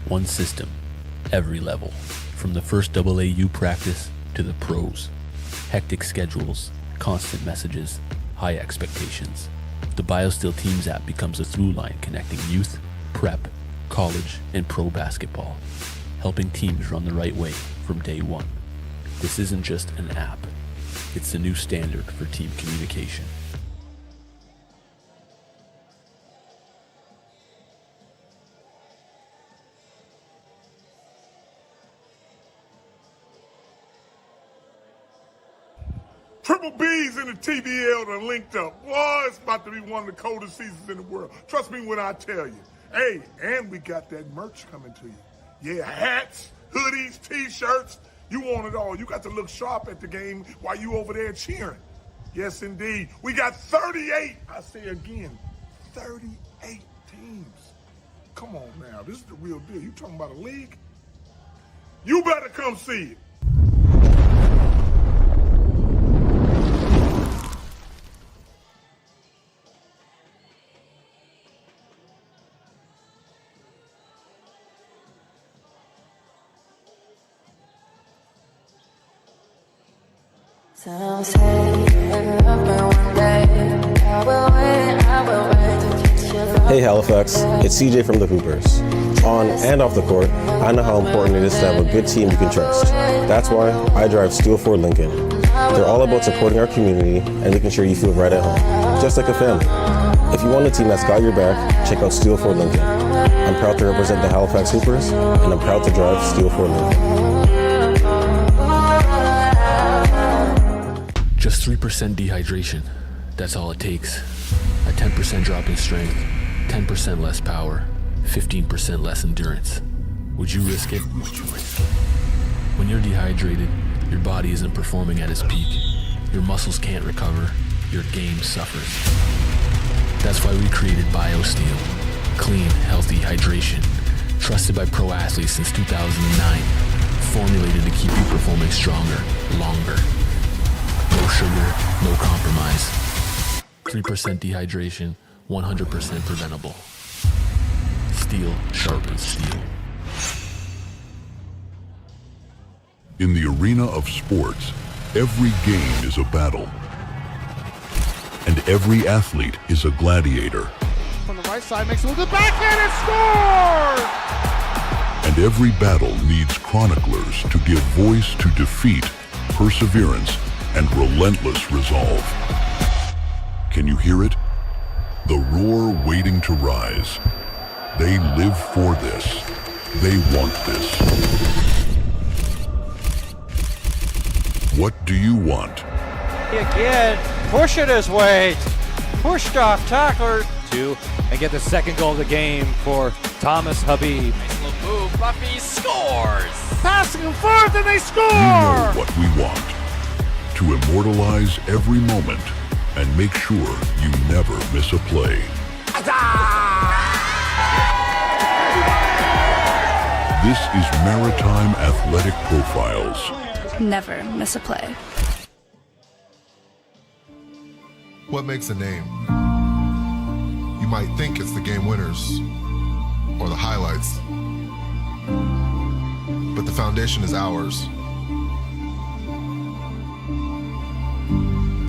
One system, every level, from the first AAU practice to the pros. Hectic schedules, constant messages, high expectations. The BioSteel Teams app becomes a through line connecting youth, prep, college, and pro basketball, helping teams run the right way from day one. This isn't just an app, it's the new standard for team communication. Triple B's in the TBL are linked up. Boy, it's about to be one of the coldest seasons in the world. Trust me when I tell you. Hey, and we got that merch coming to you. Yeah, hats, hoodies, t-shirts. You want it all. You got to look sharp at the game while you over there cheering. Yes, indeed. We got 38, I say again, 38 teams. Come on now, this is the real deal. You talking about a league? You better come see it. Some say you love me one day. I will wait to kiss your love. Hey Halifax, it's CJ from the Hoopers. On and off the court, I know how important it is to have a good team you can trust. That's why I drive Steel Ford Lincoln. They're all about supporting our community and making sure you feel right at home, just like a family. If you want a team that's got your back, check out Steel Ford Lincoln. I'm proud to represent the Halifax Hoopers, and I'm proud to drive Steel Ford Lincoln. Just 3% dehydration, that's all it takes. A 10% drop in strength, 10% less power, 15% less endurance. Would you risk it? When you're dehydrated, your body isn't performing at its peak. Your muscles can't recover, your game suffers. That's why we created BioSteel. Clean, healthy hydration. Trusted by pro athletes since 2009. Formulated to keep you performing stronger, longer. No sugar, no compromise. 3% dehydration, 100% preventable. Steel sharpens steel. In the arena of sports, every game is a battle. And every athlete is a gladiator. From the right side, makes a little backhand and scores! And every battle needs chroniclers to give voice to defeat, perseverance, and relentless resolve. Can you hear it? The roar waiting to rise. They live for this. They want this. What do you want? Again, pushing his weight. Pushed off tackler. Two, and get the second goal of the game for Thomas Habib. Nice little move. Buffy scores. Passing him forth and they score! You know what we want. To immortalize every moment and make sure you never miss a play. This is Maritime Athletic Profiles. Never miss a play. What makes a name? You might think it's the game winners or the highlights, but the foundation is ours.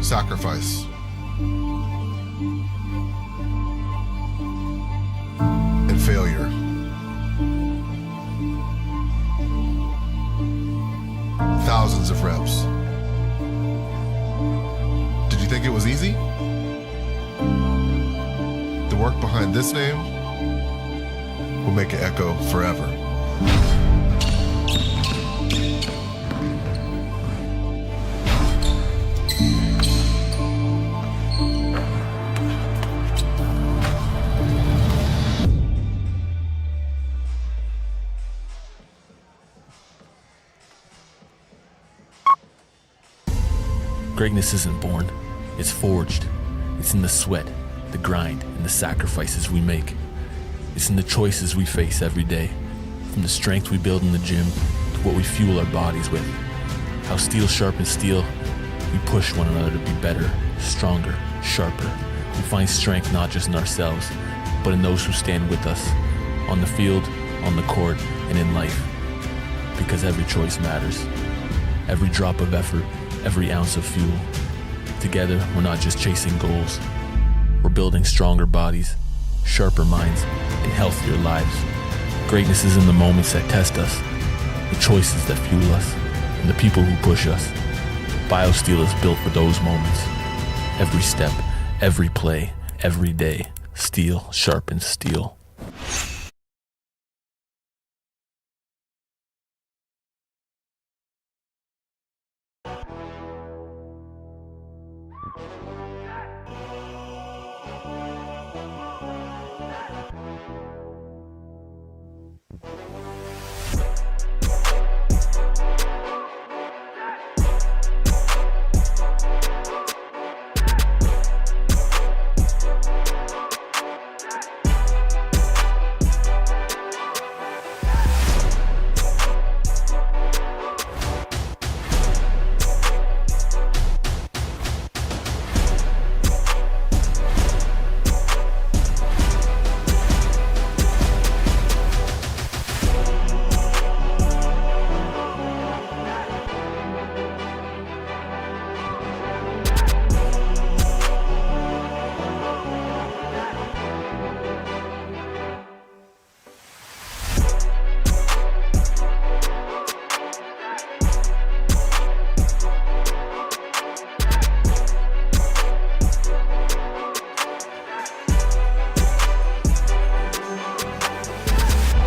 Sacrifice. And failure. Thousands of reps. Did you think it was easy? The work behind this name will make it echo forever. Greatness isn't born, it's forged. It's in the sweat, the grind, and the sacrifices we make. It's in the choices we face every day, from the strength we build in the gym to what we fuel our bodies with. How steel sharpens steel, we push one another to be better, stronger, sharper. We find strength not just in ourselves, but in those who stand with us, on the field, on the court, and in life. Because every choice matters. Every drop of effort, every ounce of fuel. Together, we're not just chasing goals. We're building stronger bodies, sharper minds, and healthier lives. Greatness is in the moments that test us, the choices that fuel us, and the people who push us. BioSteel is built for those moments. Every step, every play, every day, steel sharpens steel.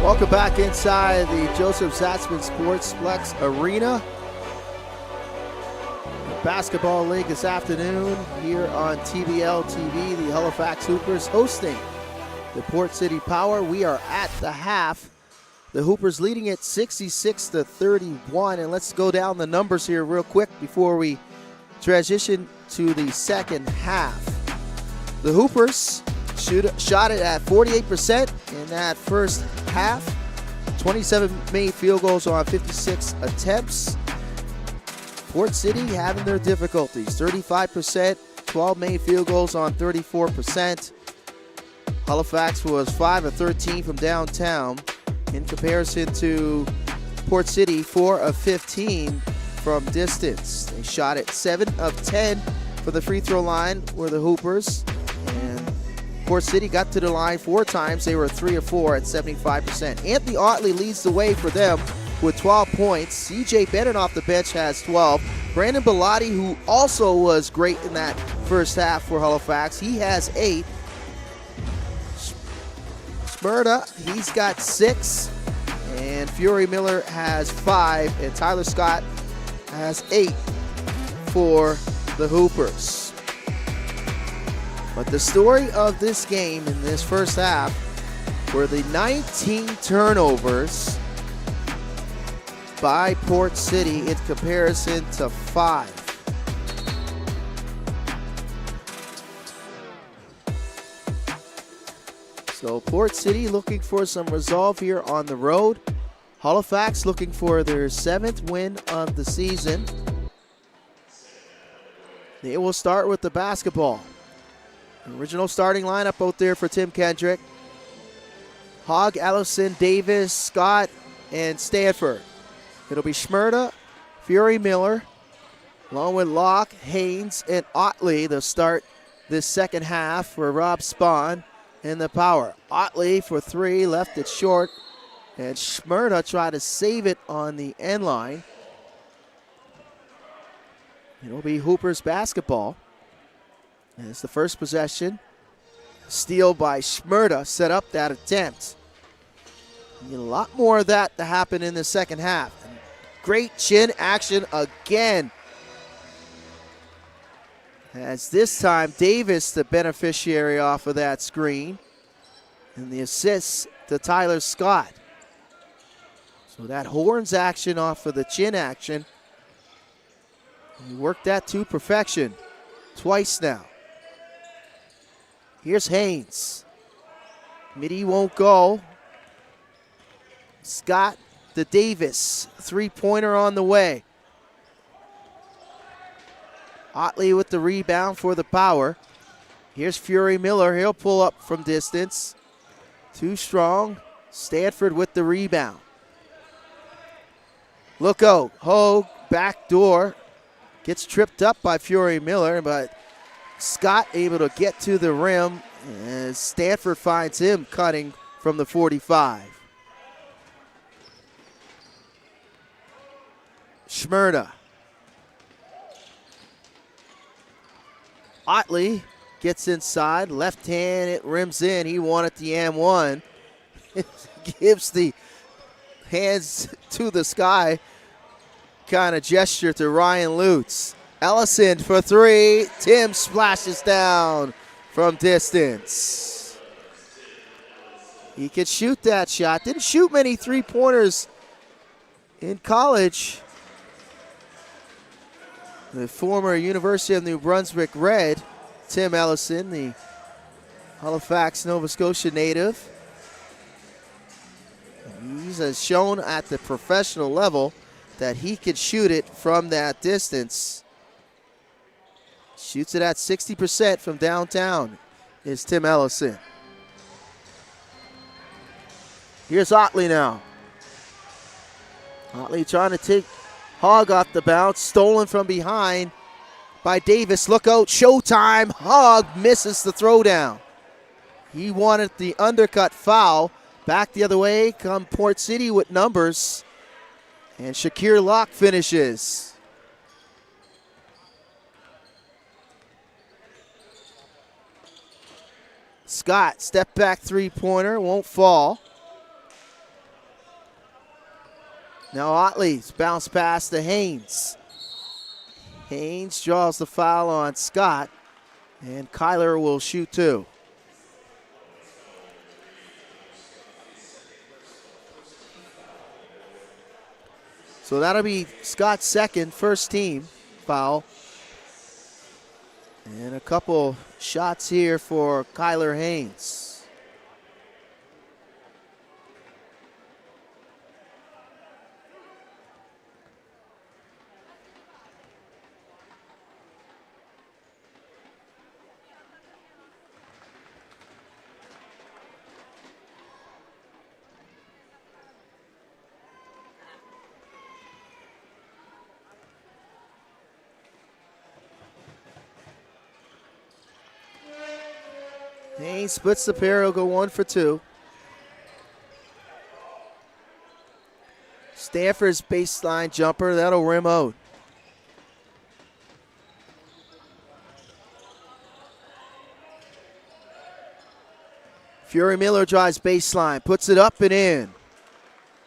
Welcome back inside the Joseph Zatzman Sportsplex Arena. The Basketball League this afternoon here on TBL TV. The Halifax Hoopers hosting the Port City Power. We are at the half. The Hoopers leading it 66-31. And let's go down the numbers here real quick before we transition to the second half. The Hoopers shot it at 48% in that first half. 27 made field goals on 56 attempts. Port City having their difficulties. 35%, 12 made field goals on 34%. Halifax was 5 of 13 from downtown. In comparison to Port City, 4 of 15 from distance. They shot at 7 of 10 for the free throw line were the Hoopers. And Port City got to the line 4 times. They were 3 of 4 at 75%. Anthony Otley leads the way for them with 12 points. CJ Bennett off the bench has 12. Brandon Bellotti, who also was great in that first half for Halifax, he has 8. Smyrna, he's got 6. And Fury Miller has 5. And Tyler Scott has 8 for the Hoopers. But the story of this game in this first half were the 19 turnovers by Port City in comparison to 5. So Port City looking for some resolve here on the road. Halifax looking for their 7th win of the season. They will start with the basketball. Original starting lineup out there for Tim Kendrick. Hogg, Allison, Davis, Scott, and Stanford. It'll be Smyrna, Fury Miller, along with Locke, Haynes, and Otley. They'll start this second half for Rob Spahn and the Power. Otley for 3, left it short, and Smyrna tried to save it on the end line. It'll be Hoopers basketball. And it's the first possession. Steal by Smyrna set up that attempt. You get a lot more of that to happen in the second half. And great chin action again. As this time, Davis the beneficiary off of that screen. And the assist to Tyler Scott. So that horns action off of the chin action. He worked that to perfection twice now. Here's Haynes. Midi won't go. Scott to Davis. 3-pointer on the way. Otley with the rebound for the Power. Here's Fury Miller. He'll pull up from distance. Too strong. Stanford with the rebound. Look out. Hogue, back door. Gets tripped up by Fury Miller, but Scott able to get to the rim as Stanford finds him cutting from the 45. Shmurda. Otley gets inside, left hand, it rims in. He wanted the M1. Gives the hands to the sky kind of gesture to Ryan Lutz. Ellison for three. Tim splashes down from distance. He could shoot that shot. Didn't shoot many three-pointers in college. The former University of New Brunswick Red, Tim Ellison, the Halifax, Nova Scotia native. He's shown at the professional level that he could shoot it from that distance. Shoots it at 60% from downtown is Tim Ellison. Here's Otley now. Otley trying to take Hogg off the bounce, stolen from behind by Davis. Look out, showtime. Hogg misses the throwdown. He wanted the undercut foul. Back the other way, come Port City with numbers. And Shakir Locke finishes. Scott, step back three-pointer, won't fall. Now Otley's bounce pass to Haynes. Haynes draws the foul on Scott, and Kyler will shoot two. So that'll be Scott's second, first team foul. And a couple shots here for Kyler Haynes. Haynes splits the pair, he'll go 1 for 2. Stanford's baseline jumper, that'll rim out. Fury Miller drives baseline, puts it up and in.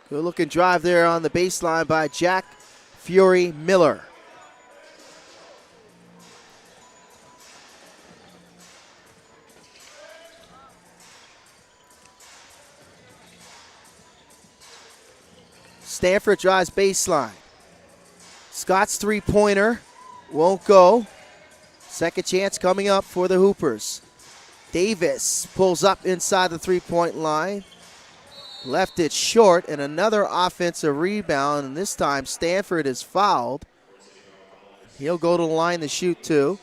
Good looking drive there on the baseline by Jack Fury Miller. Stanford drives baseline. Scott's three-pointer won't go. Second chance coming up for the Hoopers. Davis pulls up inside the three-point line. Left it short, and another offensive rebound, and this time Stanford is fouled. He'll go to the line to shoot two.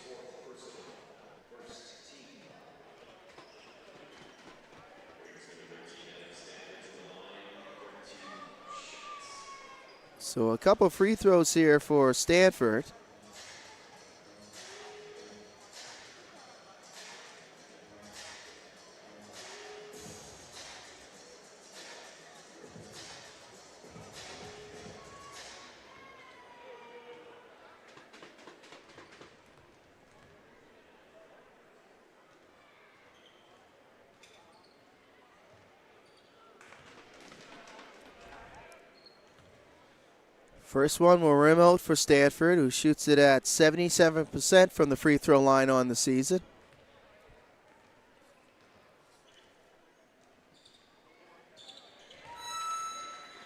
So a couple free throws here for Stanford. First one will rim out for Stanford, who shoots it at 77% from the free throw line on the season.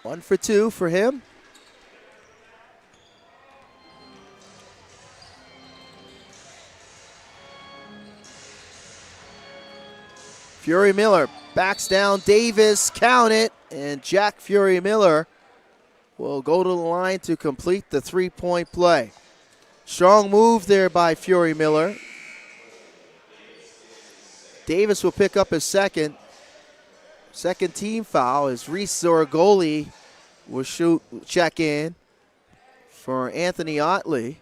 One for 2 for him. Fury Miller backs down Davis, count it, and Jack Fury Miller will go to the line to complete the three-point play. Strong move there by Fury Miller. Davis will pick up his second team foul as Reese Zorgoli will check in for Anthony Otley.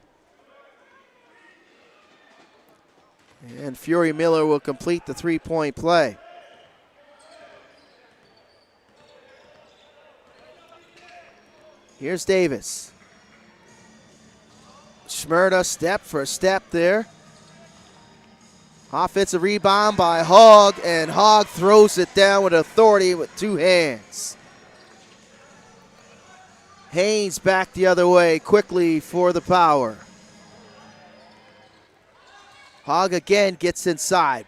And Fury Miller will complete the three-point play. Here's Davis. Shmurda step for step there. Offensive rebound by Hogg, and Hogg throws it down with authority with two hands. Haynes back the other way quickly for the Power. Hogg again gets inside.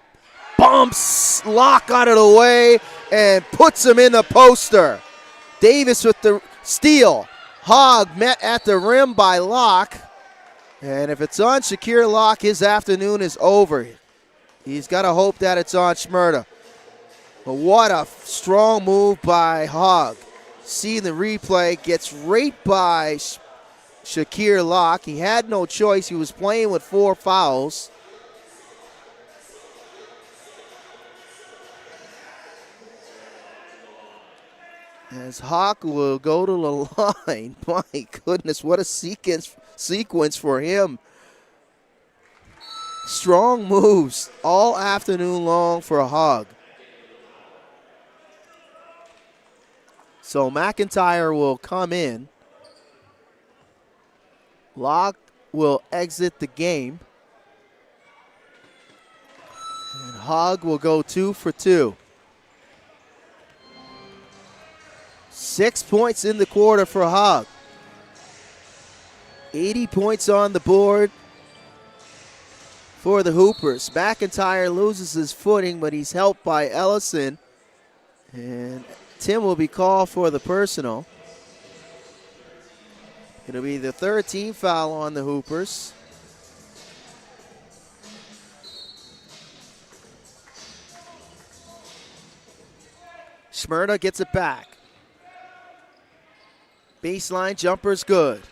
Bumps Locke out of the way and puts him in the poster. Davis with the steal. Hogg met at the rim by Locke. And if it's on Shakir Locke, his afternoon is over. He's got to hope that it's on Shmurda. But what a strong move by Hogg. See the replay, gets raped by Shakir Locke. He had no choice. He was playing with 4 fouls. As Hawk will go to the line. My goodness, what a sequence for him. Strong moves all afternoon long for Hogg. So McIntyre will come in. Locke will exit the game. And Hogg will go 2 for 2. 6 points in the quarter for Hogg. 80 points on the board for the Hoopers. McIntyre loses his footing, but he's helped by Ellison. And Tim will be called for the personal. It'll be the 3rd team foul on the Hoopers. Shmurda gets it back. Baseline jumper's good.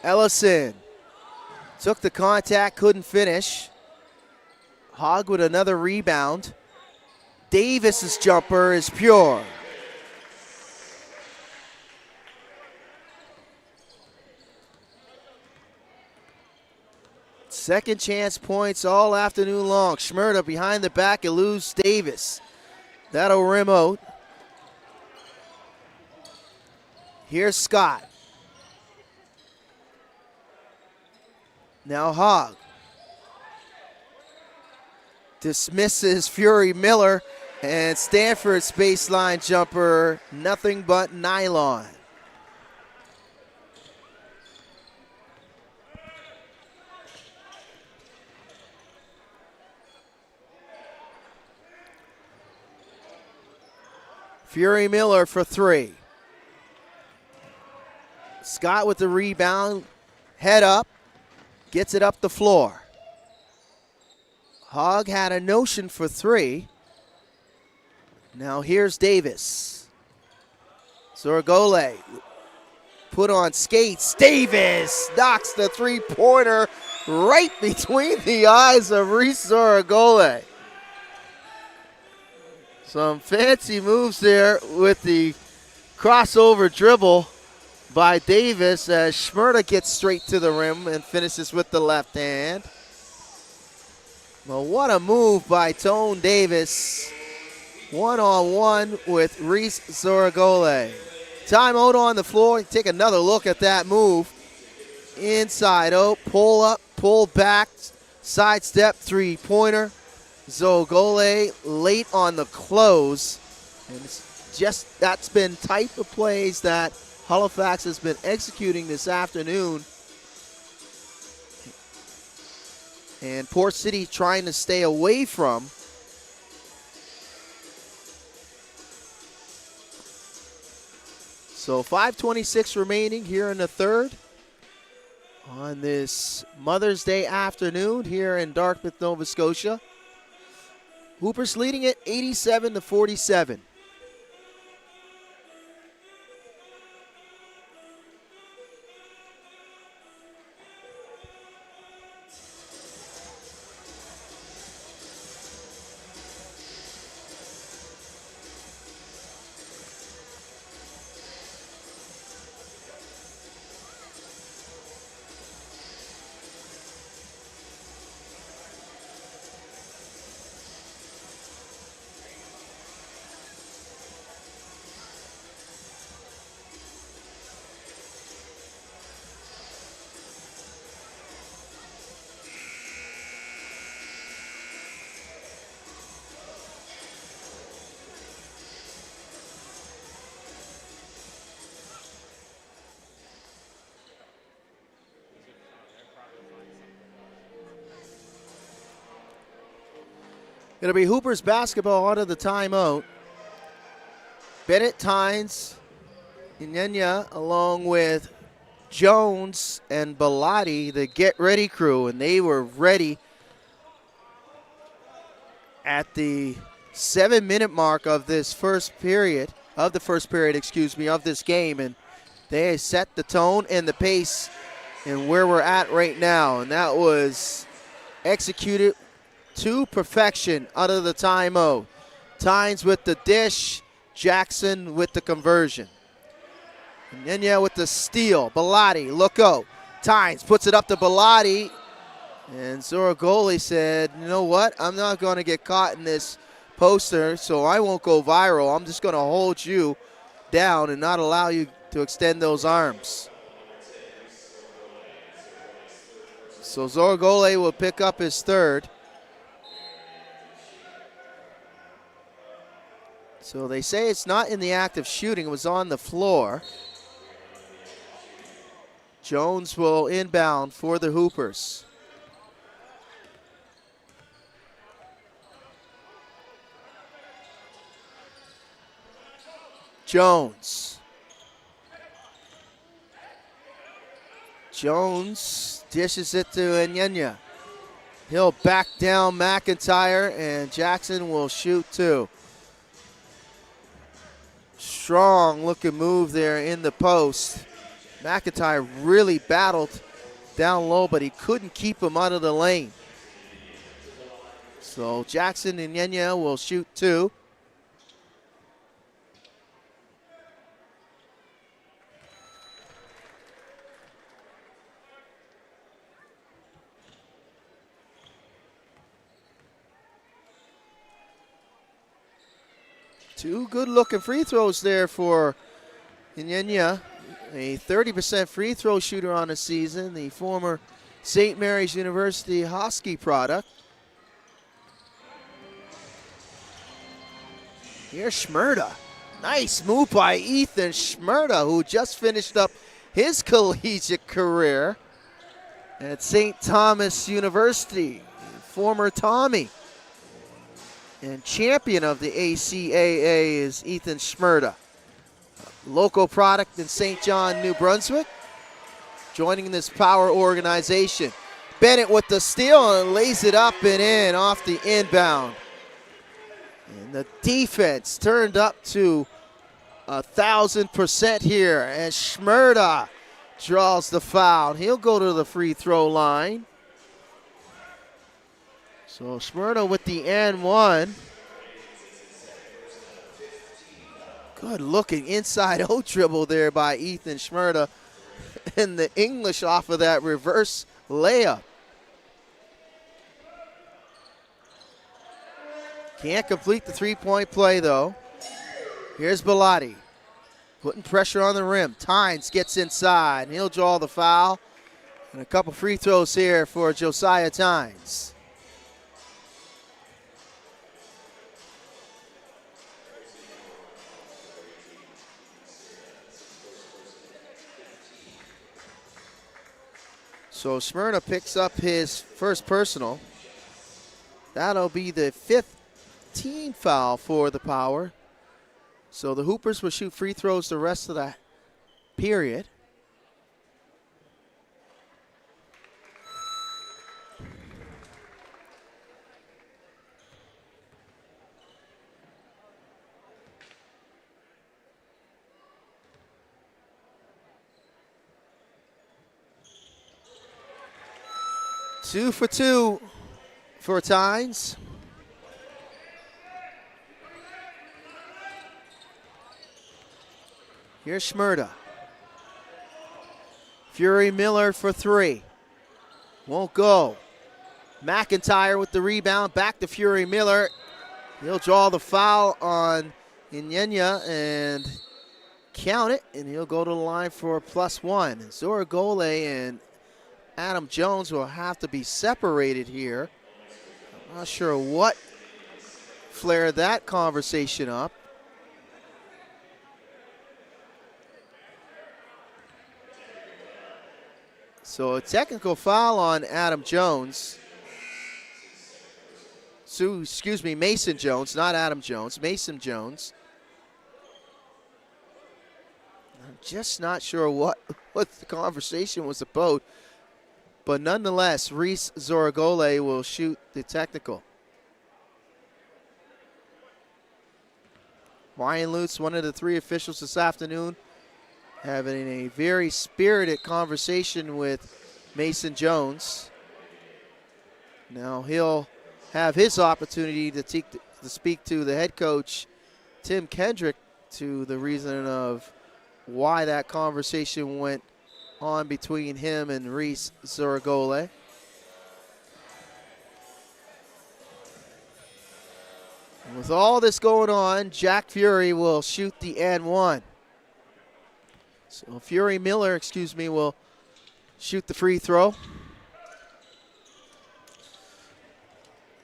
Ellison took the contact, couldn't finish. Hogg with another rebound. Davis's jumper is pure. Second chance points all afternoon long. Shmurda behind the back, eludes Davis. That'll rim out. Here's Scott. Now Hogg dismisses Fury Miller, and Stanford's baseline jumper, nothing but nylon. Fury Miller for 3. Scott with the rebound, head up, gets it up the floor. Hogg had a notion for 3. Now here's Davis. Zorgole put on skates. Davis knocks the 3-pointer right between the eyes of Reese Zorgole. Some fancy moves there with the crossover dribble by Davis as Shmurda gets straight to the rim and finishes with the left hand. Well, what a move by Tone Davis. One-on-one with Reese Zorgole. Timeout on the floor. Take another look at that move. Inside out, pull up, pull back, sidestep 3-pointer. Zorgole late on the close. And it's just, that's been type of plays that Halifax has been executing this afternoon. And Port City trying to stay away from. So 5:26 remaining here in the third on this Mother's Day afternoon here in Dartmouth, Nova Scotia. Hoopers leading it 87-47. It'll be Hoopers basketball out of the timeout. Bennett, Tynes, Inyenya, along with Jones and Bellotti, the get-ready crew, and they were ready at the 7-minute mark of this first period, of this game, and they set the tone and the pace and where we're at right now, and that was executed to perfection out of the timeout. Tynes with the dish, Jackson with the conversion. Inyenya with the steal. Bellotti, look out. Tynes puts it up to Bellotti. And Zoragoli said, you know what? I'm not going to get caught in this poster, so I won't go viral. I'm just going to hold you down and not allow you to extend those arms. So Zoragoli will pick up his third. So they say it's not in the act of shooting. It was on the floor. Jones will inbound for the Hoopers. Jones dishes it to Inyenya. He'll back down McIntyre, and Jackson will shoot two. Strong looking move there in the post. McIntyre really battled down low, but he couldn't keep him out of the lane. So Jackson and Inyenya will shoot two. Two good-looking free throws there for Inyenya, a 30% free throw shooter on the season, the former St. Mary's University Husky product. Here's Schmerda. Nice move by Ethan Schmerda, who just finished up his collegiate career at St. Thomas University, former Tommy. And champion of the ACAA is Ethan Schmerda. Local product in St. John, New Brunswick. Joining this power organization. Bennett with the steal and lays it up and in off the inbound. And the defense turned up to 1,000% here as Schmerda draws the foul. He'll go to the free throw line. So Schmerda with the and one. Good looking inside out dribble there by Ethan Schmerda. And the English off of that reverse layup. Can't complete the three-point play though. Here's Bellotti. Putting pressure on the rim. Tynes gets inside and he'll draw the foul. And a couple free throws here for Josiah Tynes. So Schmerda picks up his first personal. That'll be the 5th team foul for the Power. So the Hoopers will shoot free throws the rest of the period. Two for two for Tynes. Here's Schmerda. Fury Miller for three. Won't go. McIntyre with the rebound. Back to Fury Miller. He'll draw the foul on Inyenya and count it, and he'll go to the line for +1. Zoragole and Adam Jones will have to be separated here. I'm not sure what flared that conversation up. So a technical foul on Adam Jones. Mason Jones, not Adam Jones, Mason Jones. I'm just not sure what the conversation was about, but nonetheless, Reese Zoragole will shoot the technical. Ryan Lutz, one of the 3 officials this afternoon, having a very spirited conversation with Mason Jones. Now he'll have his opportunity to speak to the head coach, Tim Kendrick, to the reason of why that conversation went on between him and Reese Zoragole. And with all this going on, Jack Fury will shoot the and one. So Fury Miller, will shoot the free throw.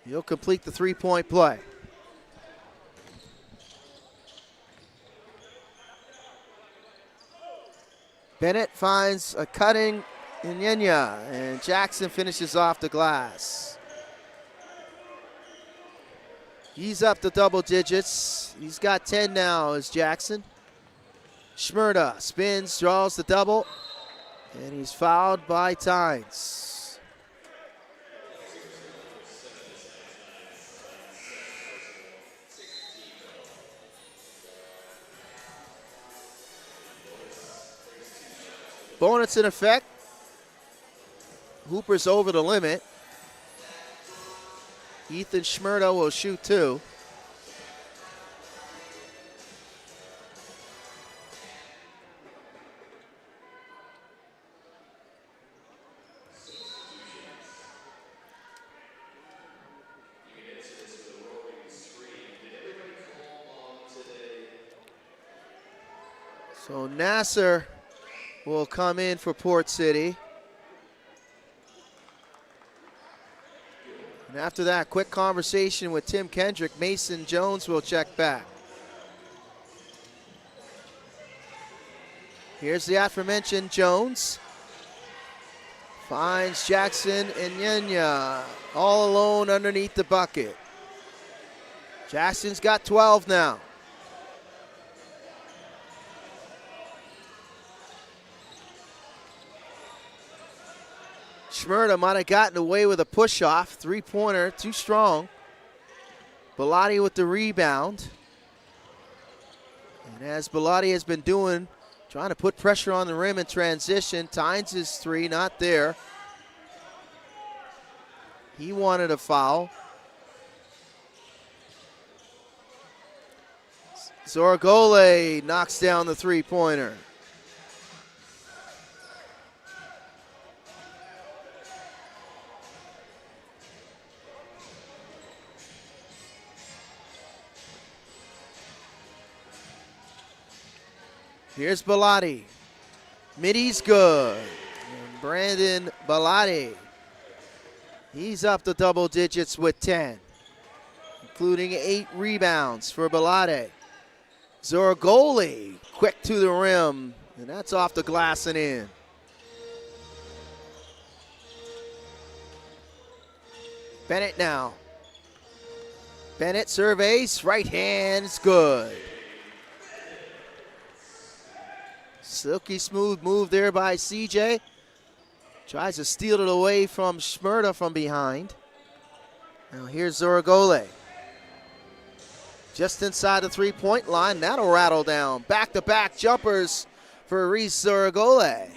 He'll complete the 3-point play. Bennett finds a cutting Inyenya, and Jackson finishes off the glass. He's up to double digits. He's got 10 now as Jackson. Schmerda spins, draws the double, and he's fouled by Tynes. Bonus in effect. Hooper's over the limit. Ethan Schmerda will shoot 2. So Nasser will come in for Port City. And after that quick conversation with Tim Kendrick, Mason Jones will check back. Here's the aforementioned Jones. Finds Jackson and Inyenya all alone underneath the bucket. Jackson's got 12 now. Schmerda might have gotten away with a push-off. 3-pointer, too strong. Bellotti with the rebound. And as Bellotti has been doing, trying to put pressure on the rim in transition, Tynes' 3 not there. He wanted a foul. Zoragole knocks down the 3-pointer. Here's Bellotti. Middy's good. And Brandon Bellotti. He's up to double digits with 10, including 8 rebounds for Bellotti. Zoragole quick to the rim, and that's off the glass and in. Bennett now. Bennett surveys, right hand's good. Silky smooth move there by CJ. Tries to steal it away from Schmerda from behind. Now here's Zoragole. Just inside the 3-point line. That'll rattle down. Back-to-back jumpers for Reese Zoragole.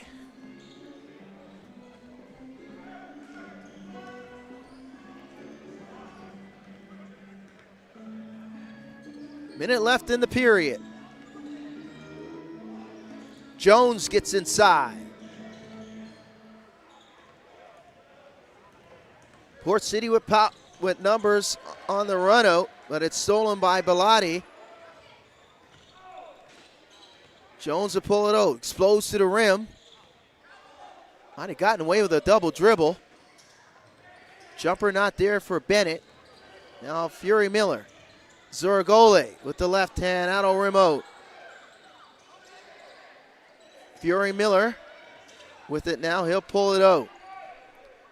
Minute left in the period. Jones gets inside. Port City with numbers on the run out, but it's stolen by Bellotti. Jones will pull it out, explodes to the rim. Might have gotten away with a double dribble. Jumper not there for Bennett. Now Fury Miller. Zoragole with the left hand, out rim out. Fury Miller with it now, he'll pull it out.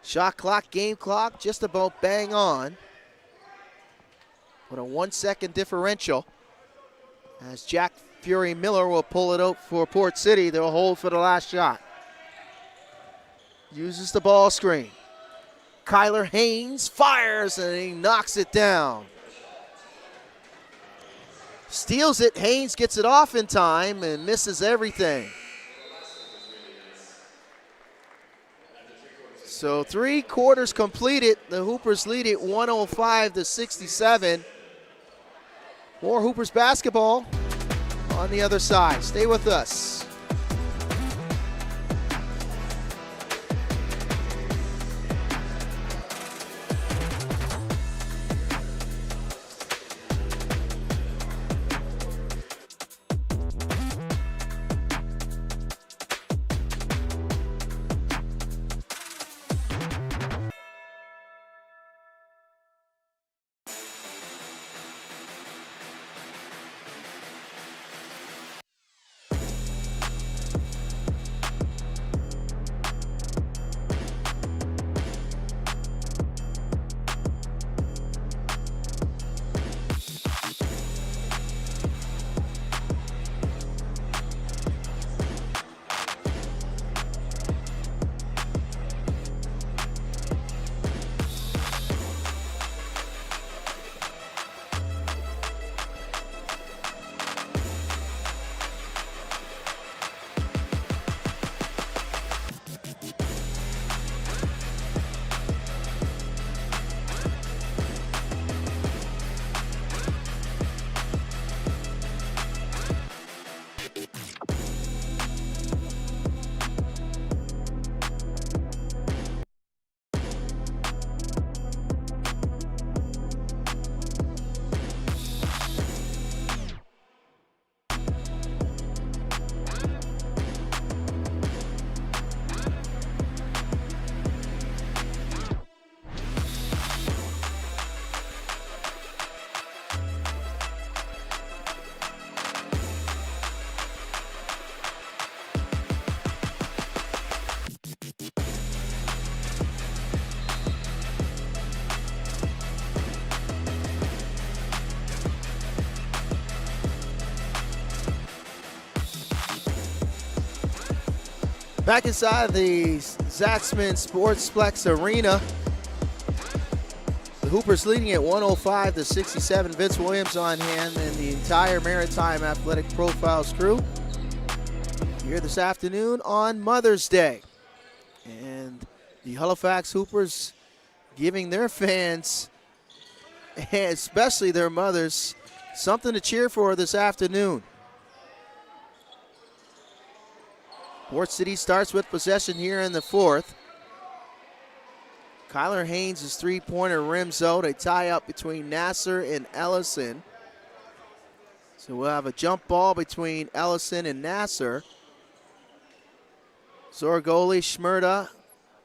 Shot clock, game clock, just about bang on. with a 1 second differential. As Jack Fury Miller will pull it out for Port City. They'll hold for the last shot. Uses the ball screen. Kyler Haynes fires and he knocks it down. Steals it. Haynes gets it off in time and misses everything. So 3 quarters completed. The Hoopers lead it 105-67. More Hoopers basketball on the other side. Stay with us. Back inside the Zatzman Sportsplex Arena. The Hoopers leading at 105-67. Vince Williams on hand and the entire Maritime Athletic Profiles crew here this afternoon on Mother's Day. And the Halifax Hoopers giving their fans, especially their mothers, something to cheer for this afternoon. Port City starts with possession here in the fourth. Kyler Haynes' three-pointer rims out. A tie-up between Nasser and Ellison. So we'll have a jump ball between Ellison and Nasser. Zorgoli, Shmurda,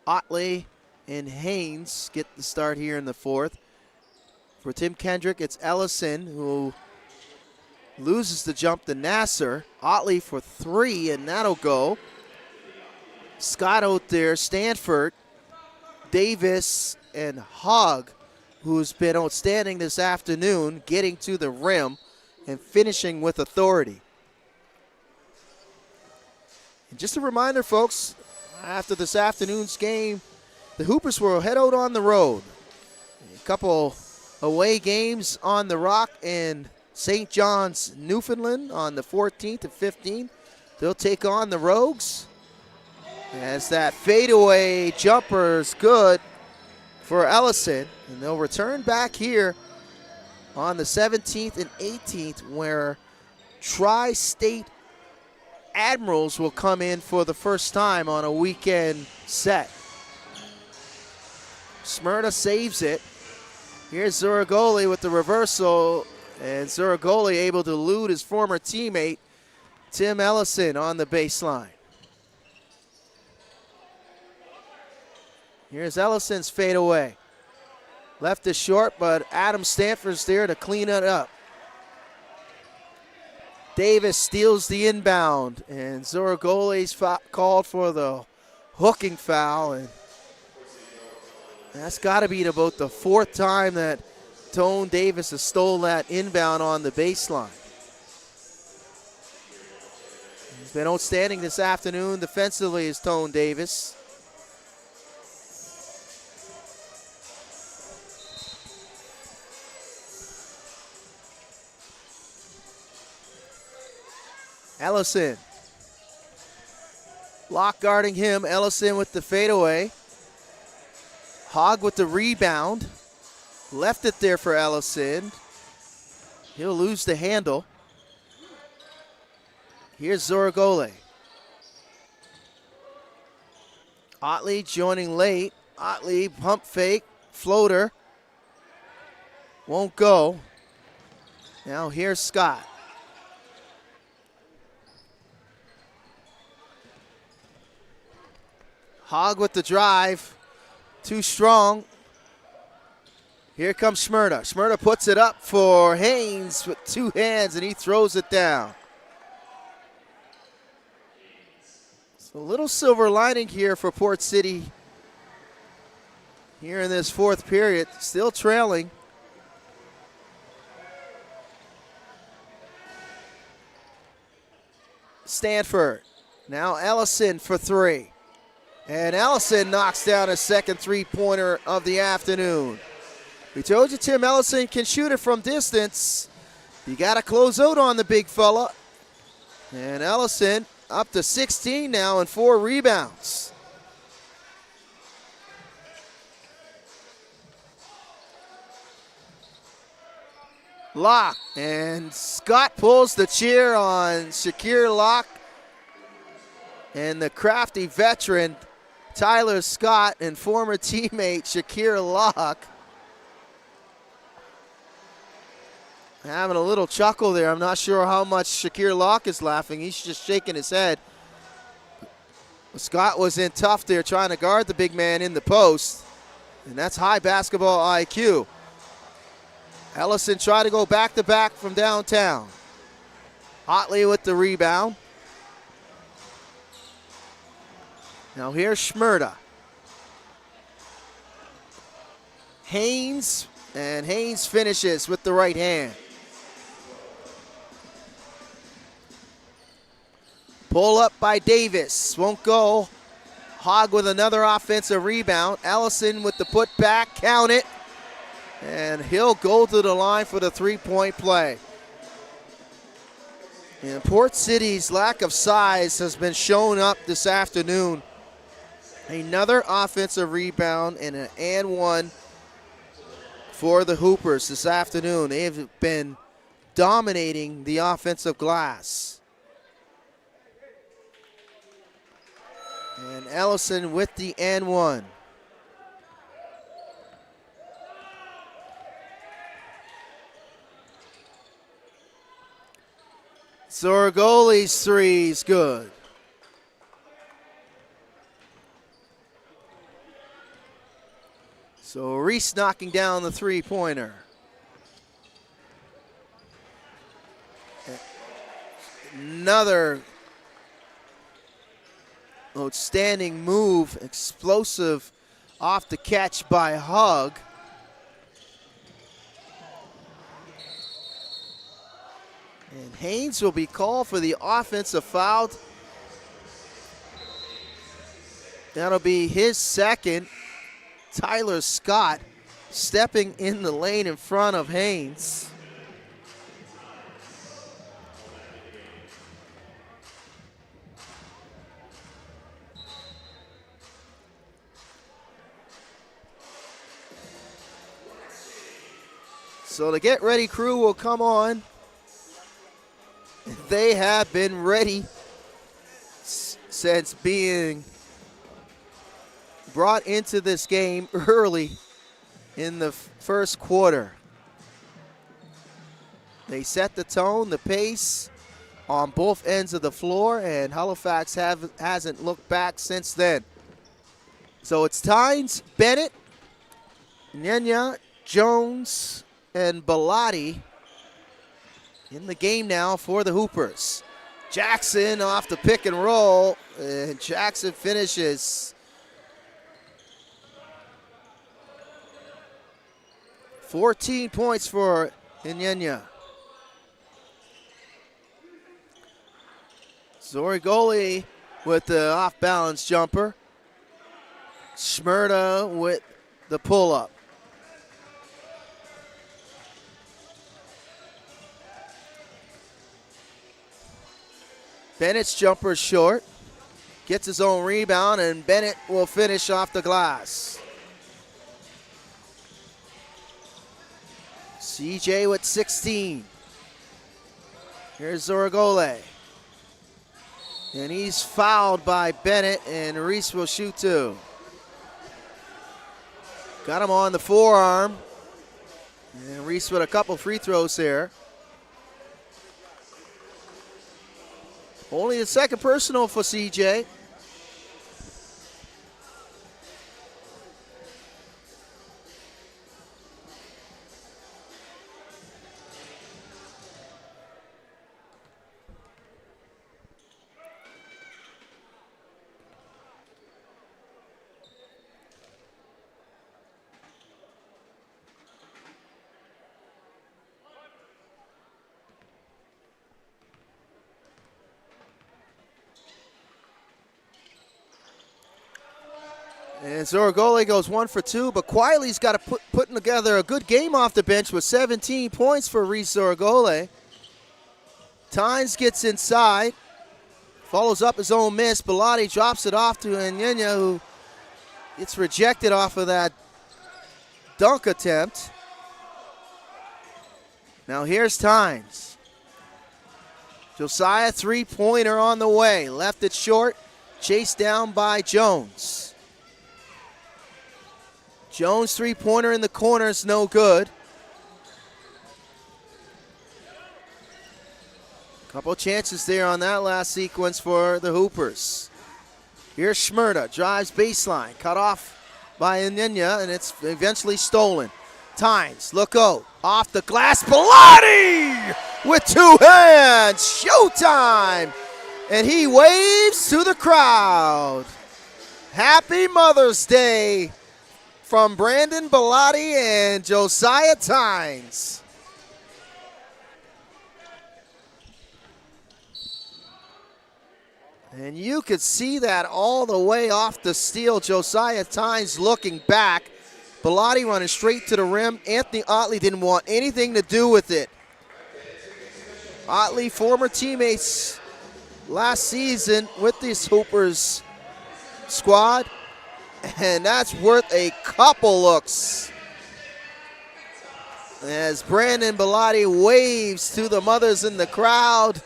Otley, and Haynes get the start here in the fourth. For Tim Kendrick, it's Ellison who loses the jump to Nasser. Otley for 3, and that'll go. Scott out there, Stanford, Davis, and Hogg, who's been outstanding this afternoon, getting to the rim and finishing with authority. And just a reminder, folks, after this afternoon's game, the Hoopers will head out on the road. A couple away games on the Rock in St. John's, Newfoundland on the 14th and 15th. They'll take on the Rogues. As that fadeaway jumper is good for Ellison. And they'll return back here on the 17th and 18th where Tri-State Admirals will come in for the first time on a weekend set. Smyrna saves it. Here's Zuragoli with the reversal. And Zuragoli able to elude his former teammate, Tim Ellison, on the baseline. Here's Ellison's fadeaway. Left is short, but Adam Stanford's there to clean it up. Davis steals the inbound, and Zuragoli's called for the hooking foul. And that's got to be about the fourth time that Tone Davis has stole that inbound on the baseline. He's been outstanding this afternoon defensively is Tone Davis. Ellison. Locke guarding him. Ellison with the fadeaway. Hogg with the rebound. Left it there for Ellison. He'll lose the handle. Here's Zoragole. Otley joining late. Otley pump fake. Floater. Won't go. Now here's Scott. Hogg with the drive. Too strong. Here comes Shmurda. Shmurda puts it up for Haynes with two hands, and he throws it down. So a little silver lining here for Port City here in this fourth period. Still trailing. Stanford. Now Ellison for three. And Ellison knocks down his second three-pointer of the afternoon. We told you Tim Ellison can shoot it from distance. You got to close out on the big fella. And Ellison up to 16 now and 4 rebounds. Locke, and Scott pulls the cheer on Shakir Locke. And the crafty veteran Tyler Scott and former teammate Shakir Locke having a little chuckle there. I'm not sure how much Shakir Locke is laughing. He's just shaking his head. Scott was in tough there trying to guard the big man in the post. And that's high basketball IQ. Ellison tried to go back-to-back from downtown. Otley with the rebound. Now here's Shmurda. Haynes, and Haynes finishes with the right hand. Pull up by Davis, won't go. Hogg with another offensive rebound. Ellison with the putback, count it. And he'll go to the line for the three-point play. And Port City's lack of size has been shown up this afternoon. Another offensive rebound and an and one for the Hoopers this afternoon. They have been dominating the offensive glass. And Ellison with the and one. Zoragoli's three is good. So Reese knocking down the three-pointer. Another outstanding move, explosive off the catch by Hogg. And Haynes will be called for the offensive foul. That'll be his second. Tyler Scott stepping in the lane in front of Haynes. So the Get Ready crew will come on. They have been ready since being brought into this game early in the first quarter. They set the tone, the pace on both ends of the floor, and Halifax hasn't looked back since then. So it's Tynes, Bennett, Nyanya, Jones, and Bellotti in the game now for the Hoopers. Jackson off the pick and roll, and Jackson finishes. 14 points for Inyenya. Zorigoli with the off-balance jumper. Shmurda with the pull-up. Bennett's jumper is short. Gets his own rebound, and Bennett will finish off the glass. CJ with 16. Here's Zorigole. And he's fouled by Bennett, and Reese will shoot two. Got him on the forearm. And Reese with a couple free throws here. Only the second personal for CJ. And Zorigole goes 1 for 2, but quietly's got to putting together a good game off the bench with 17 points for Reese Zorigole. Tynes gets inside, follows up his own miss. Bellotti drops it off to Inyenya, who gets rejected off of that dunk attempt. Now here's Tynes. Josiah, three-pointer on the way. Left it short, chased down by Jones. Jones three-pointer in the corner is no good. Couple chances there on that last sequence for the Hoopers. Here's Shmurda, drives baseline, cut off by Inyenya, and it's eventually stolen. Tynes, look out, off the glass, Bellotti with two hands, showtime! And he waves to the crowd. Happy Mother's Day from Brandon Bellotti and Josiah Tynes. And you could see that all the way off the steal. Josiah Tynes looking back. Bellotti running straight to the rim. Anthony Otley didn't want anything to do with it. Otley, former teammates last season with this Hoopers squad. And that's worth a couple looks. As Brandon Bellotti waves to the mothers in the crowd.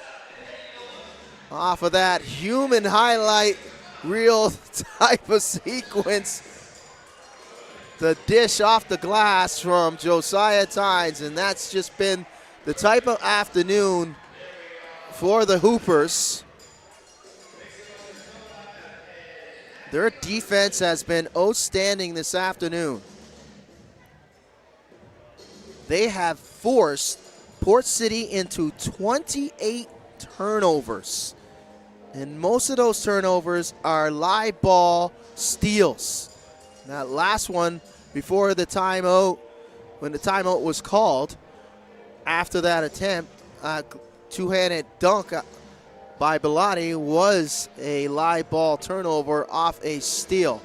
Off of that human highlight reel type of sequence. The dish off the glass from Josiah Tynes, and that's just been the type of afternoon for the Hoopers. Their defense has been outstanding this afternoon. They have forced Port City into 28 turnovers. And most of those turnovers are live ball steals. That last one before the timeout, when the timeout was called, after that attempt, two-handed dunk by Bellotti was a live ball turnover off a steal.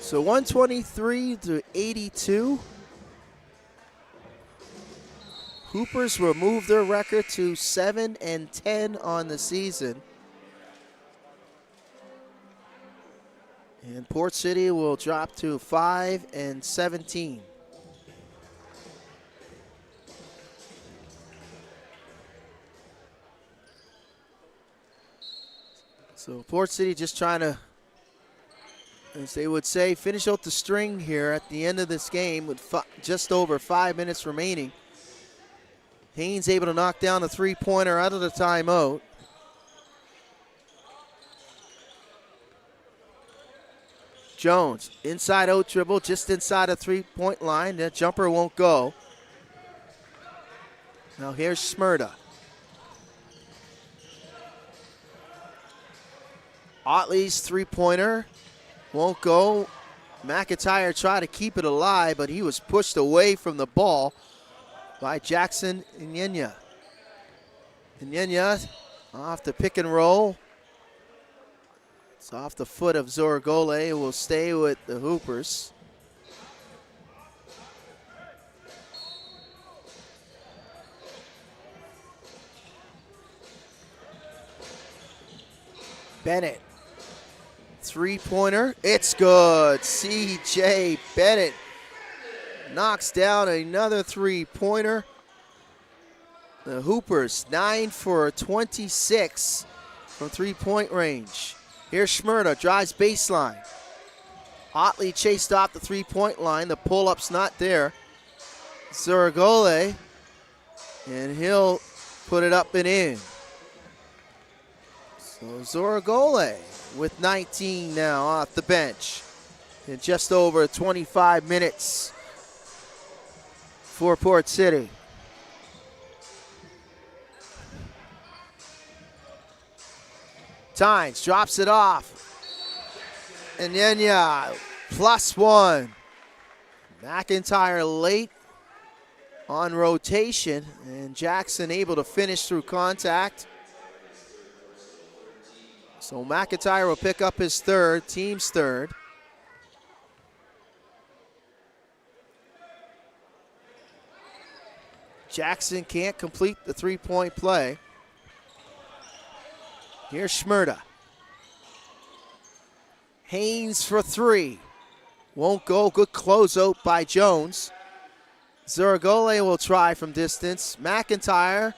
So 123-82. Hoopers will move their record to 7-10 on the season. And Port City will drop to 5-17. So Port City just trying to, as they would say, finish out the string here at the end of this game with just over 5 minutes remaining. Haynes able to knock down the three-pointer out of the timeout. Jones, inside out dribble, just inside a three-point line. That jumper won't go. Now here's Smyrda. Otley's three-pointer won't go. McIntyre tried to keep it alive, but he was pushed away from the ball by Jackson Inyenya. Inyenya off the pick and roll. It's off the foot of Zorgole, who will stay with the Hoopers. Bennett. Three-pointer. It's good. C.J. Bennett knocks down another three-pointer. The Hoopers 9 for 26 from three-point range. Here's Smyrda, drives baseline. Otley chased off the three-point line. The pull-up's not there. Zorgole, and he'll put it up and in. So Zorgole with 19 now off the bench in just over 25 minutes for Port City. Tynes drops it off. And Inyenya +1. McIntyre late on rotation, and Jackson able to finish through contact. So McIntyre will pick up his third, team's third. Jackson can't complete the three-point play. Here's Smyrda. Haynes for three. Won't go. Good closeout by Jones. Zorgole will try from distance. McIntyre,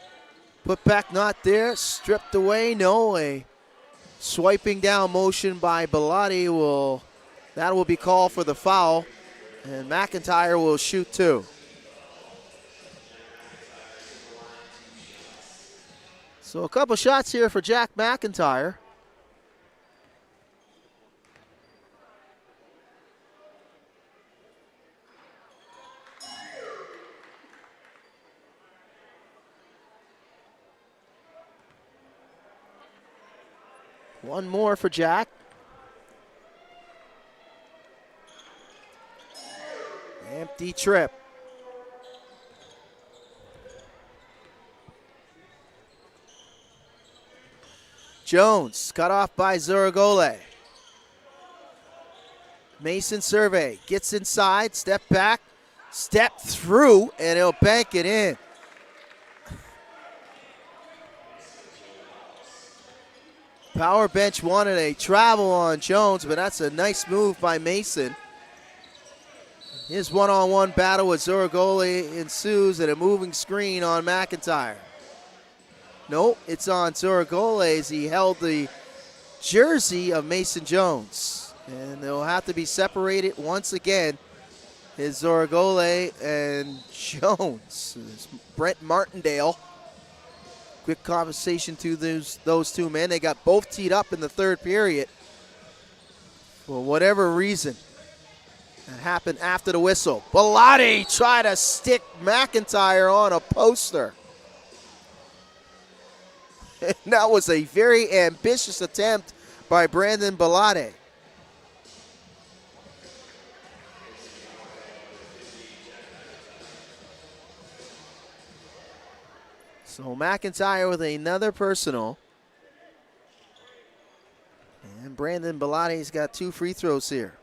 put back not there. Stripped away. No. A swiping down motion by Bellotti will be called for the foul. And McIntyre will shoot two. So a couple shots here for Jack McIntyre. One more for Jack. Empty trip. Jones cut off by Zorgole. Mason survey, gets inside, step back, step through, and he'll bank it in. Power bench wanted a travel on Jones, but that's a nice move by Mason. His one-on-one battle with Zorgole ensues, and a moving screen on McIntyre. Nope, it's on Zorgole as he held the jersey of Mason Jones. And they'll have to be separated once again. Is Zorgole and Jones. It's Brent Martindale. Quick conversation to those two men. They got both teed up in the third period. For whatever reason, that happened after the whistle. Bellotti tried to stick McIntyre on a poster. And that was a very ambitious attempt by Brandon Bellotti. So McIntyre with another personal. And Brandon Bellotti's got two free throws here.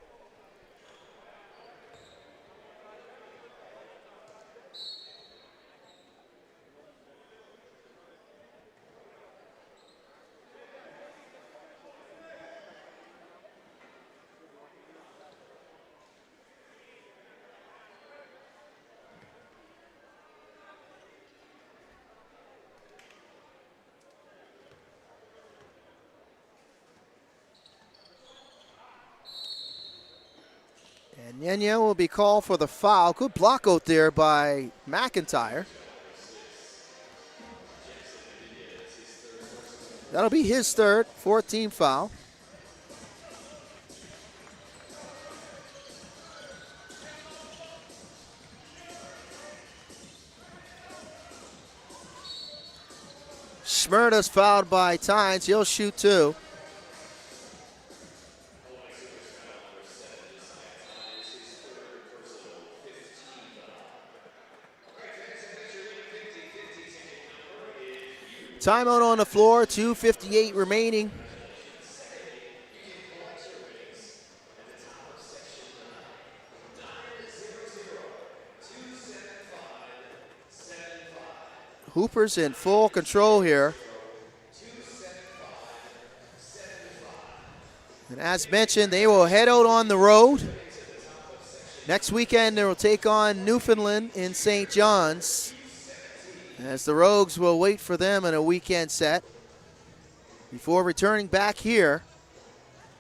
And Inyenya will be called for the foul. Good block out there by McIntyre. That'll be his third, 14 foul. Schmerda's fouled by Tynes. He'll shoot 2. Timeout on the floor, 2:58 remaining. Hoopers in full control here. And as mentioned, they will head out on the road. Next weekend, they will take on Newfoundland in St. John's, as the Rogues will wait for them in a weekend set before returning back here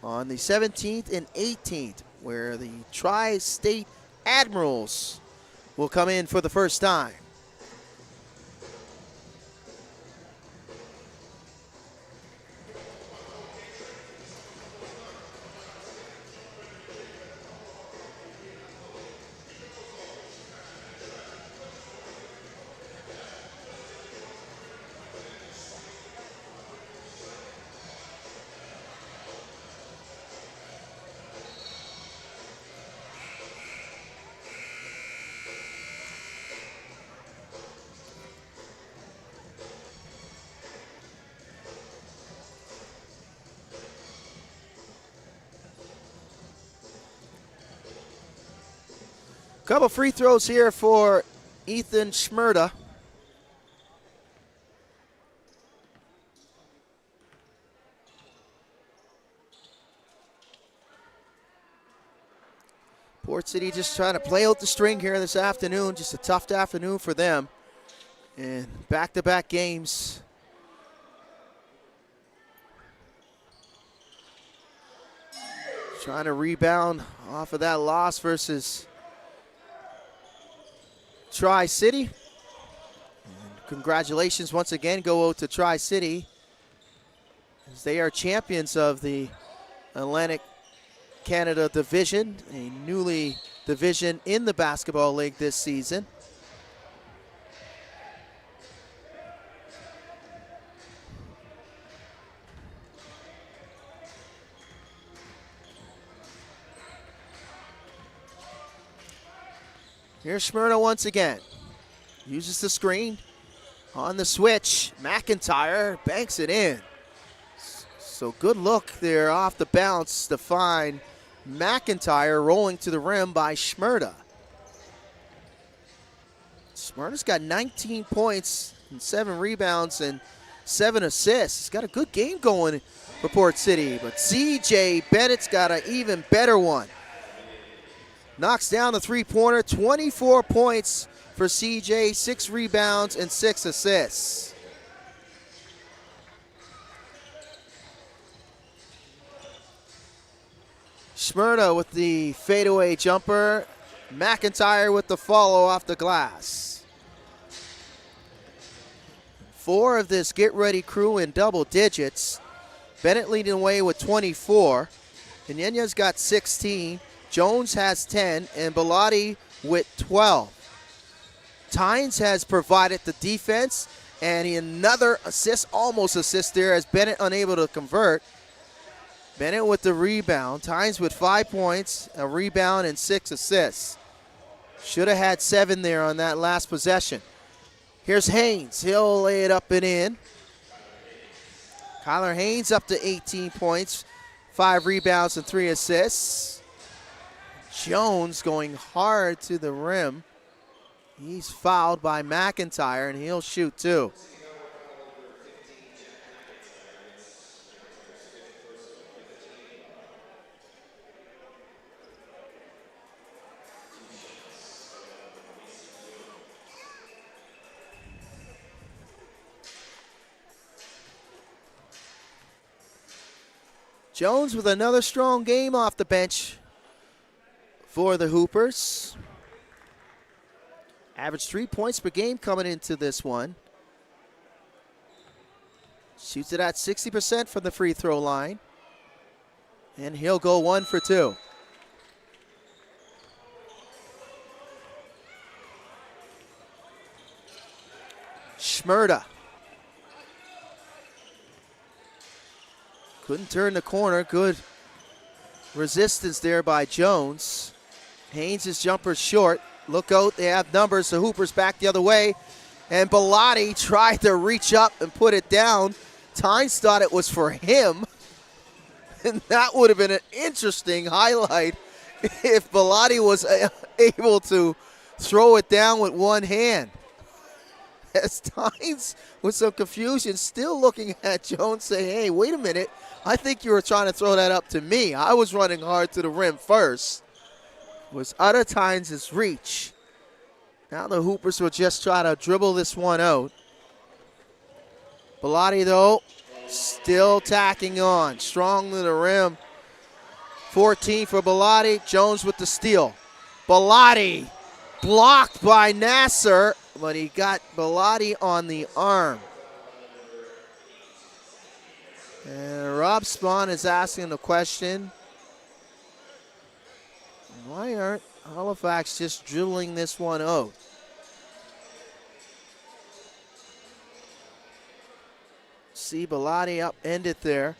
on the 17th and 18th, where the Tri-State Admirals will come in for the first time. Couple free throws here for Ethan Schmerda. Port City just trying to play out the string here this afternoon. Just a tough afternoon for them. And back-to-back games. Trying to rebound off of that loss versus Tri-City. And congratulations once again go out to Tri-City, as they are champions of the Atlantic Canada Division, a newly division in the Basketball League this season. Here's Schmerda once again. Uses the screen on the switch. McIntyre banks it in. So good look there off the bounce to find McIntyre rolling to the rim by Schmerda. Schmerda's got 19 points and 7 rebounds and 7 assists. He's got a good game going for Port City, but CJ Bennett's got an even better one. Knocks down the three-pointer, 24 points for CJ, 6 rebounds and 6 assists. Schmerda with the fadeaway jumper. McIntyre with the follow off the glass. 4 of this get-ready crew in double digits. Bennett leading away with 24. Kenyenya's got 16. Jones has 10, and Bellotti with 12. Tynes has provided the defense, and another assist, almost assist there, as Bennett unable to convert. Bennett with the rebound. Tynes with 5 points, a rebound, and 6 assists. Should have had 7 there on that last possession. Here's Haynes. He'll lay it up and in. Kyler Haynes up to 18 points, 5 rebounds, and 3 assists. Jones going hard to the rim. He's fouled by McIntyre, and he'll shoot 2. Jones with another strong game off the bench for the Hoopers. Average 3 points per game coming into this one. Shoots it at 60% from the free throw line. And he'll go 1 for 2. Schmerda. Couldn't turn the corner. Good resistance there by Jones. Haynes' jumper short. Look out, they have numbers. The Hoopers back the other way. And Bellotti tried to reach up and put it down. Tynes thought it was for him. And that would have been an interesting highlight if Bellotti was able to throw it down with one hand. As Tynes, with some confusion, still looking at Jones saying, hey, wait a minute. I think you were trying to throw that up to me. I was running hard to the rim first. It was out of Tynes' reach. Now the Hoopers will just try to dribble this one out. Bellotti, though, still tacking on. Strong to the rim. 14 for Bellotti. Jones with the steal. Bellotti blocked by Nasser, but he got Bellotti on the arm. And Rob Spahn is asking the question, why aren't Halifax just dribbling this one out? See Bellotti upended there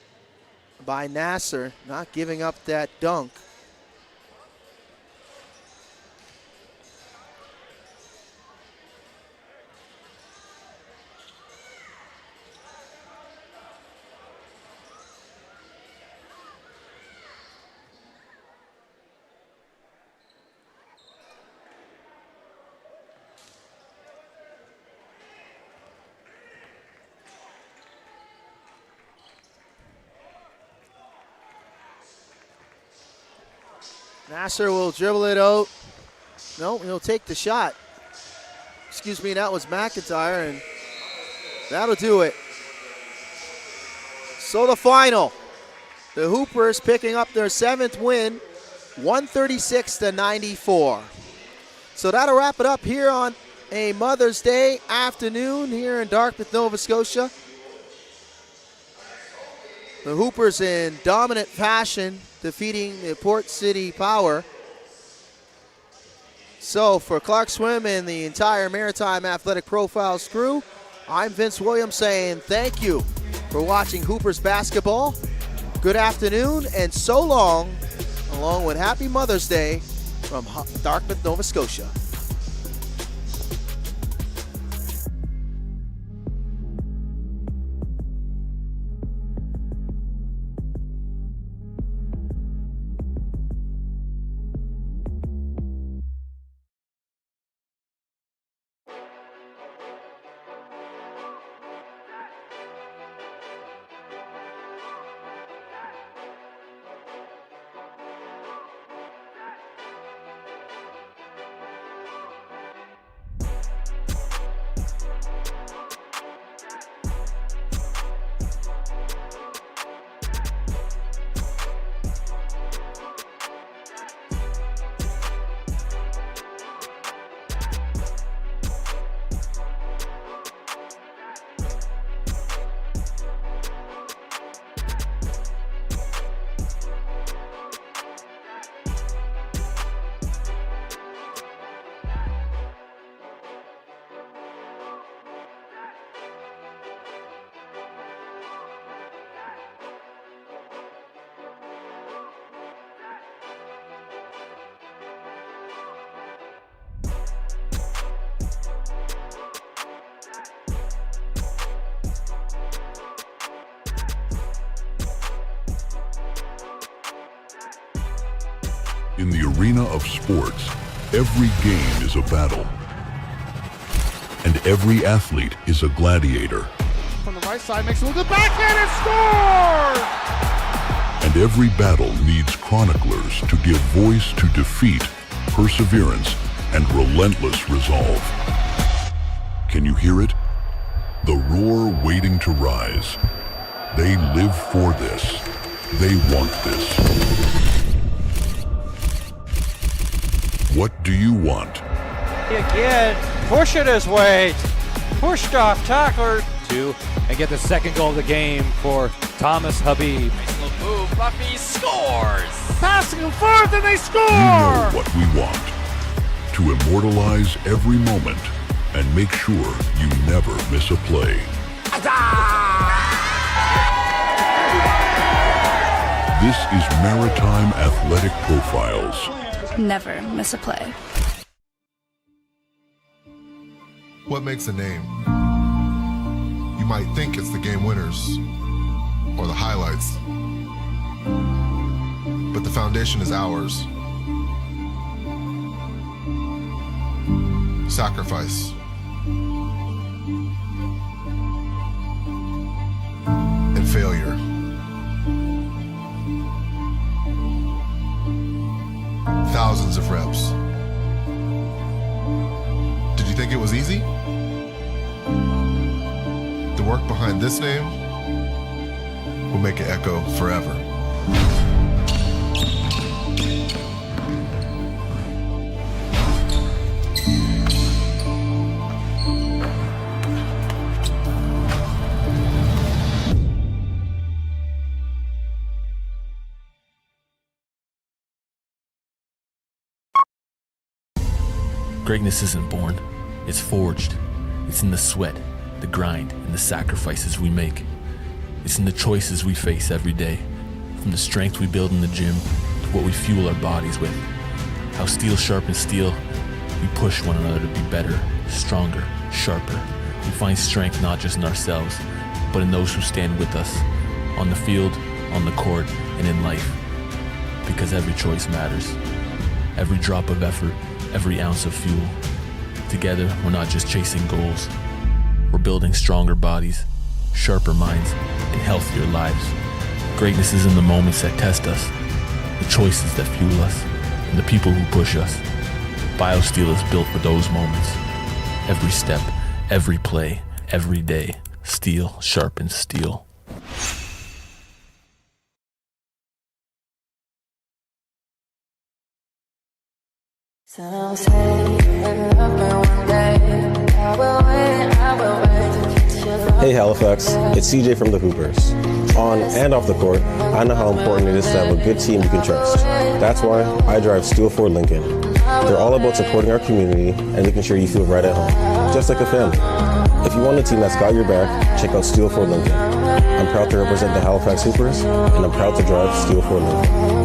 by Nasser, not giving up that dunk. Nasser will dribble it out. No, he'll take the shot. Excuse me, that was McIntyre, and that'll do it. So the final. The Hoopers picking up their 7th win, 136-94. So that'll wrap it up here on a Mother's Day afternoon here in Dartmouth, Nova Scotia. The Hoopers in dominant fashion, defeating the Port City Power. So for Clark Swim and the entire Maritime Athletic Profiles crew, I'm Vince Williams saying thank you for watching Hoopers basketball. Good afternoon and so long, along with Happy Mother's Day from Dartmouth, Nova Scotia. In the arena of sports, every game is a battle. And every athlete is a gladiator. From the right side, makes a look at the backhand and score! And every battle needs chroniclers to give voice to defeat, perseverance, and relentless resolve. Can you hear it? The roar waiting to rise. They live for this. They want this. What do you want? Again, pushing his way, pushed off tackler, and get the second goal of the game for Thomas Habib. Nice little move, Buffy scores! Passing him forward, and they score! You know what we want. To immortalize every moment and make sure you never miss a play. This is Maritime Athletic Profiles. Never miss a play. What makes a name? You might think it's the game winners or the highlights, but the foundation is ours. Sacrifice. And failure. Thousands of reps. Did you think it was easy? The work behind this name will make it echo forever. Greatness isn't born, it's forged. It's in the sweat, the grind, and the sacrifices we make. It's in the choices we face every day, from the strength we build in the gym to what we fuel our bodies with. How steel sharpens steel, we push one another to be better, stronger, sharper. We find strength not just in ourselves, but in those who stand with us, on the field, on the court, and in life. Because every choice matters. Every drop of effort, every ounce of fuel. Together, we're not just chasing goals. We're building stronger bodies, sharper minds, and healthier lives. Greatness is in the moments that test us, the choices that fuel us, and the people who push us. BioSteel is built for those moments. Every step, every play, every day, steel sharpens steel. Some say you love me one day. I will wait to kiss your love. Hey Halifax, it's CJ from the Hoopers. On and off the court, I know how important it is to have a good team you can trust. That's why I drive Steel Ford Lincoln. They're all about supporting our community and making sure you feel right at home, just like a family. If you want a team that's got your back, check out Steel Ford Lincoln. I'm proud to represent the Halifax Hoopers, and I'm proud to drive Steel Ford Lincoln.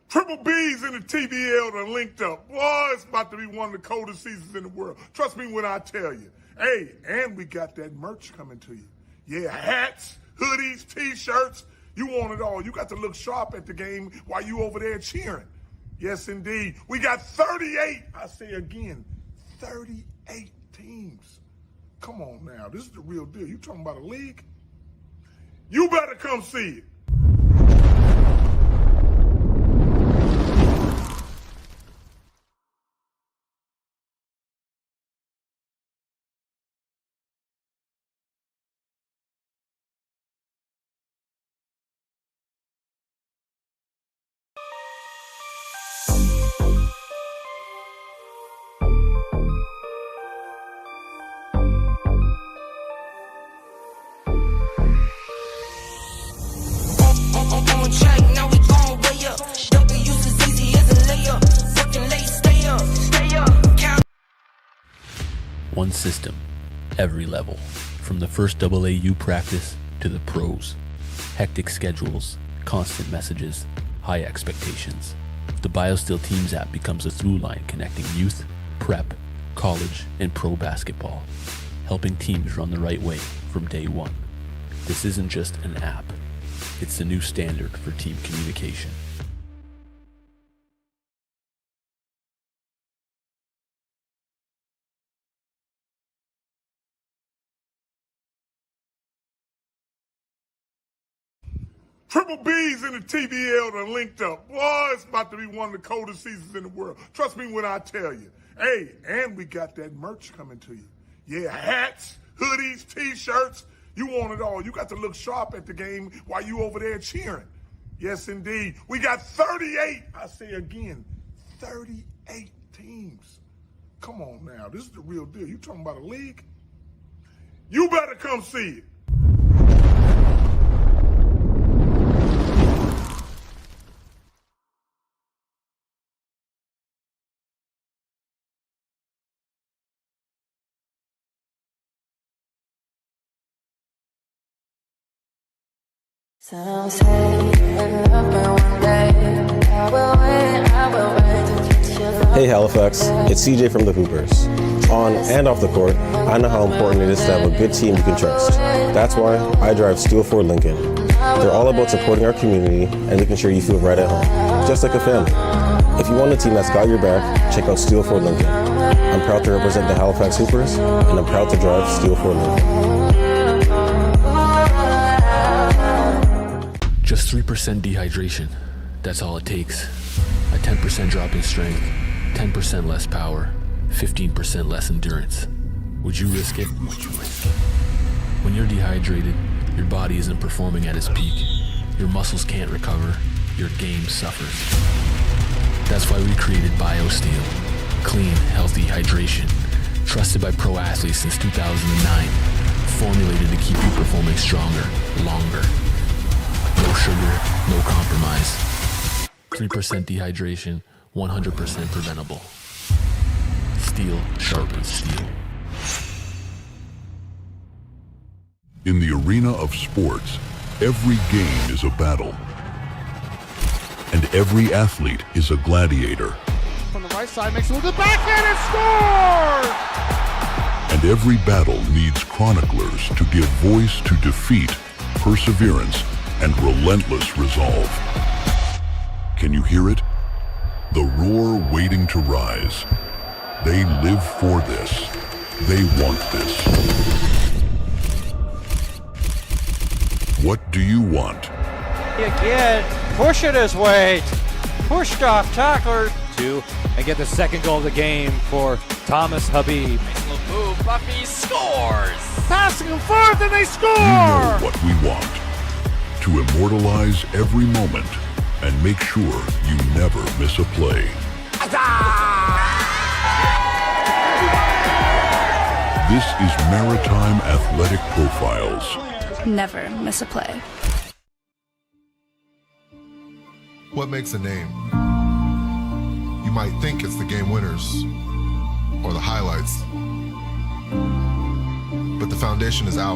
Triple B's in the TBL done linked up. Boy, it's about to be one of the coldest seasons in the world. Trust me when I tell you. Hey, and we got that merch coming to you. Yeah, hats, hoodies, T-shirts. You want it all. You got to look sharp at the game while you over there cheering. Yes, indeed. We got 38, I say again, 38 teams. Come on now. This is the real deal. You talking about a league? You better come see it. One system, every level, from the first AAU practice to the pros. Hectic schedules, constant messages, high expectations. The BioSteel Teams app becomes a through line connecting youth, prep, college, and pro basketball, helping teams run the right way from day one. This isn't just an app, it's the new standard for team communication. Triple B's in the TBL done linked up. Boy, it's about to be one of the coldest seasons in the world. Trust me when I tell you. Hey, and we got that merch coming to you. Yeah, hats, hoodies, T-shirts. You want it all. You got to look sharp at the game while you over there cheering. Yes, indeed. We got 38, I say again, 38 teams. Come on now. This is the real deal. You talking about a league? You better come see it. Some say you'll love me one day. I will wait to kiss your love. Hey Halifax, it's CJ from the Hoopers. On and off the court, I know how important it is to have a good team you can trust. That's why I drive Steel Ford Lincoln. They're all about supporting our community and making sure you feel right at home, just like a family. If you want a team that's got your back, check out Steel Ford Lincoln. I'm proud to represent the Halifax Hoopers, and I'm proud to drive Steel Ford Lincoln. Just 3% dehydration. That's all it takes. A 10% drop in strength, 10% less power, 15% less endurance. Would you risk it? When you're dehydrated, your body isn't performing at its peak. Your muscles can't recover. Your game suffers. That's why we created BioSteel. Clean, healthy hydration. Trusted by pro athletes since 2009. Formulated to keep you performing stronger, longer. No sugar, no compromise. 3% dehydration, 100% preventable. Steel sharpens steel. In the arena of sports, every game is a battle. And every athlete is a gladiator. From the right side, makes a little backhand and scores! And every battle needs chroniclers to give voice to defeat, perseverance, and relentless resolve. Can you hear it? The roar waiting to rise. They live for this. They want this. What do you want? Again, pushing his weight. Pushed off tackler. Two, and get the second goal of the game for Thomas Habib. Nice little move. Buffy scores. Passing them forth and they score! You know what we want. To immortalize every moment and make sure you never miss a play. This is Maritime Athletic Profiles. Never miss a play. What makes a name? You might think it's the game winners or the highlights, but the foundation is ours.